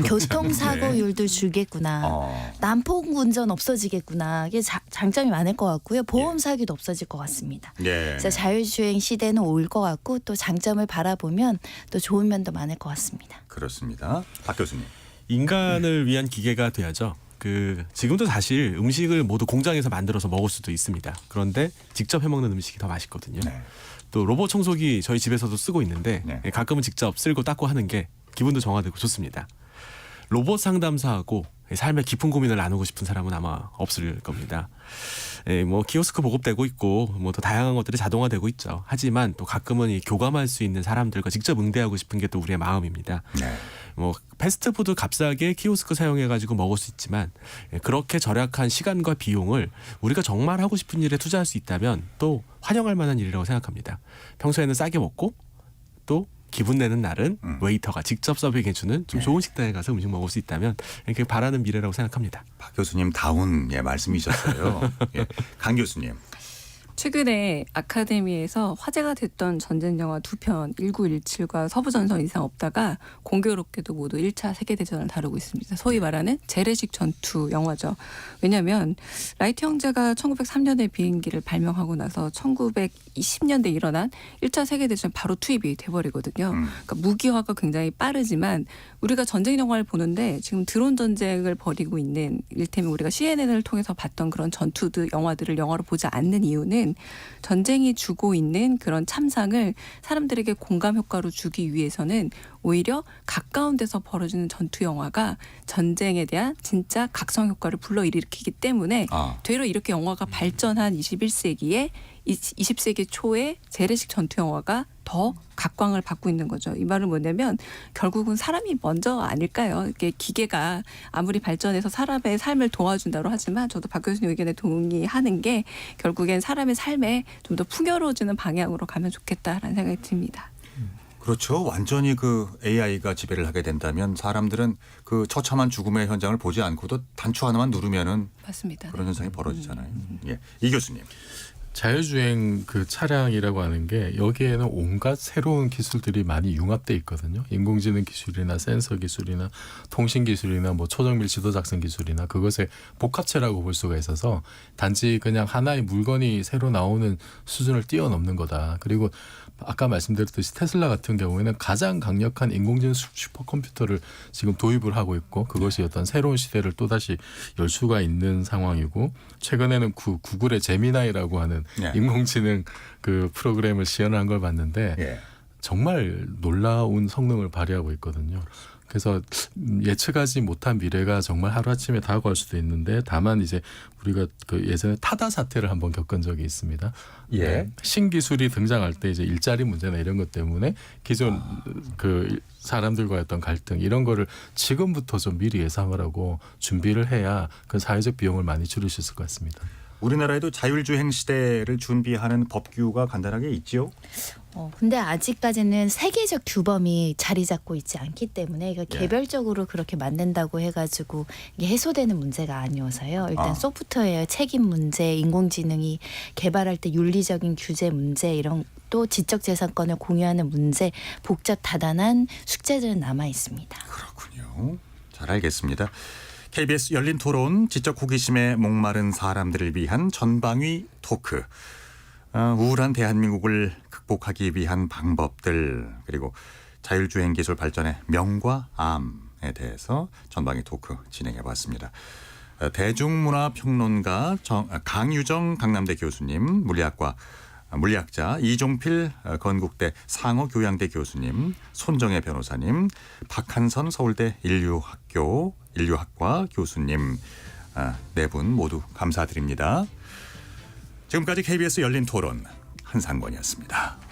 교통사고율도 줄겠구나. 난폭 운전 없어지겠구나. 이게 장점이 많을 것 같고요. 보험 사기도 없어질 것 같습니다. 그래서 자율주행 시대는 올 것 같고 또 장점을 바라보면 또 좋은 면도 많을 것 같습니다. 그렇습니다. 박 교수님. 인간을 위한 기계가 돼야죠. 지금도 사실 음식을 모두 공장에서 만들어서 먹을 수도 있습니다. 그런데 직접 해먹는 음식이 더 맛있거든요. 네. 또 로봇 청소기 저희 집에서도 쓰고 있는데 가끔은 직접 쓸고 닦고 하는 게 기분도 정화되고 좋습니다. 로봇 상담사하고 삶의 깊은 고민을 나누고 싶은 사람은 아마 없을 겁니다. 뭐 키오스크 보급되고 있고 뭐 더 다양한 것들이 자동화되고 있죠. 하지만 또 가끔은 이 교감할 수 있는 사람들과 직접 응대하고 싶은 게 또 우리의 마음입니다. 뭐 패스트푸드 값싸게 키오스크 사용해가지고 먹을 수 있지만 그렇게 절약한 시간과 비용을 우리가 정말 하고 싶은 일에 투자할 수 있다면 또 환영할 만한 일이라고 생각합니다. 평소에는 싸게 먹고 또 기분 내는 날은 웨이터가 직접 서빙해주는 좀 좋은 식당에 가서 음식 먹을 수 있다면 이렇게 바라는 미래라고 생각합니다. 박 교수님 다운 말씀이셨어요. 강 교수님. 최근에 아카데미에서 화제가 됐던 전쟁 영화 2편 1917과 서부전선 이상 없다가 공교롭게도 모두 1차 세계대전을 다루고 있습니다. 소위 말하는 재래식 전투 영화죠. 왜냐하면 라이트 형제가 1903년에 비행기를 발명하고 나서 1920년대에 일어난 1차 세계대전 바로 투입이 돼버리거든요. 그러니까 무기화가 굉장히 빠르지만 우리가 전쟁 영화를 보는데 지금 드론 전쟁을 벌이고 있는 이를테면 우리가 CNN을 통해서 봤던 그런 전투 영화들을 영화로 보지 않는 이유는 전쟁이 주고 있는 그런 참상을 사람들에게 공감 효과로 주기 위해서는 오히려 가까운 데서 벌어지는 전투 영화가 전쟁에 대한 진짜 각성 효과를 불러일으키기 때문에 되려 이렇게 영화가 발전한 21세기에 20세기 초에 재래식 전투 영화가 더 각광을 받고 있는 거죠. 이 말은 뭐냐면 결국은 사람이 먼저 아닐까요? 이게 기계가 아무리 발전해서 사람의 삶을 도와준다고 하지만 저도 박 교수님 의견에 동의하는 게 결국엔 사람의 삶에 좀 더 풍요로워지는 방향으로 가면 좋겠다라는 생각이 듭니다. 그렇죠. 완전히 AI가 지배를 하게 된다면 사람들은 처참한 죽음의 현장을 보지 않고도 단추 하나만 누르면은 맞습니다. 그런 현상이 벌어지잖아요. 이 교수님. 자율주행 차량이라고 하는 게 여기에는 온갖 새로운 기술들이 많이 융합돼 있거든요. 인공지능 기술이나 센서 기술이나 통신 기술이나 뭐 초정밀 지도 작성 기술이나 그것의 복합체라고 볼 수가 있어서 단지 그냥 하나의 물건이 새로 나오는 수준을 뛰어넘는 거다. 그리고 아까 말씀드렸듯이 테슬라 같은 경우에는 가장 강력한 인공지능 슈퍼컴퓨터를 지금 도입을 하고 있고 그것이 어떤 새로운 시대를 또다시 열 수가 있는 상황이고 최근에는 구글의 제미나이라고 하는 인공지능 프로그램을 시연한 걸 봤는데 정말 놀라운 성능을 발휘하고 있거든요. 그래서 예측하지 못한 미래가 정말 하루아침에 다가올 수도 있는데 다만 이제 우리가 예전에 타다 사태를 한번 겪은 적이 있습니다. 신기술이 등장할 때 이제 일자리 문제나 이런 것 때문에 기존 사람들과의 어떤 갈등 이런 거를 지금부터 좀 미리 예상을 하고 준비를 해야 그 사회적 비용을 많이 줄일 수 있을 것 같습니다. 우리나라에도 자율주행 시대를 준비하는 법규가 간단하게 있죠. 근데 아직까지는 세계적 규범이 자리 잡고 있지 않기 때문에 이거 개별적으로 그렇게 만든다고 해가지고 이게 해소되는 문제가 아니어서요. 일단 소프트웨어 책임 문제, 인공지능이 개발할 때 윤리적인 규제 문제 이런 또 지적재산권을 공유하는 문제 복잡 다단한 숙제들은 남아 있습니다. 그렇군요. 잘 알겠습니다. KBS 열린 토론 지적 호기심에 목마른 사람들을 위한 전방위 토크. 우울한 대한민국을 극복하기 위한 방법들 그리고 자율주행 기술 발전의 명과 암에 대해서 전방위 토크 진행해 봤습니다. 대중문화평론가 강유정 강남대 교수님, 물리학자 이종필 건국대 상어교양대 교수님, 손정혜 변호사님, 박한선 서울대 인류학과 교수님 네 분 모두 감사드립니다. 지금까지 KBS 열린 토론 한상권이었습니다.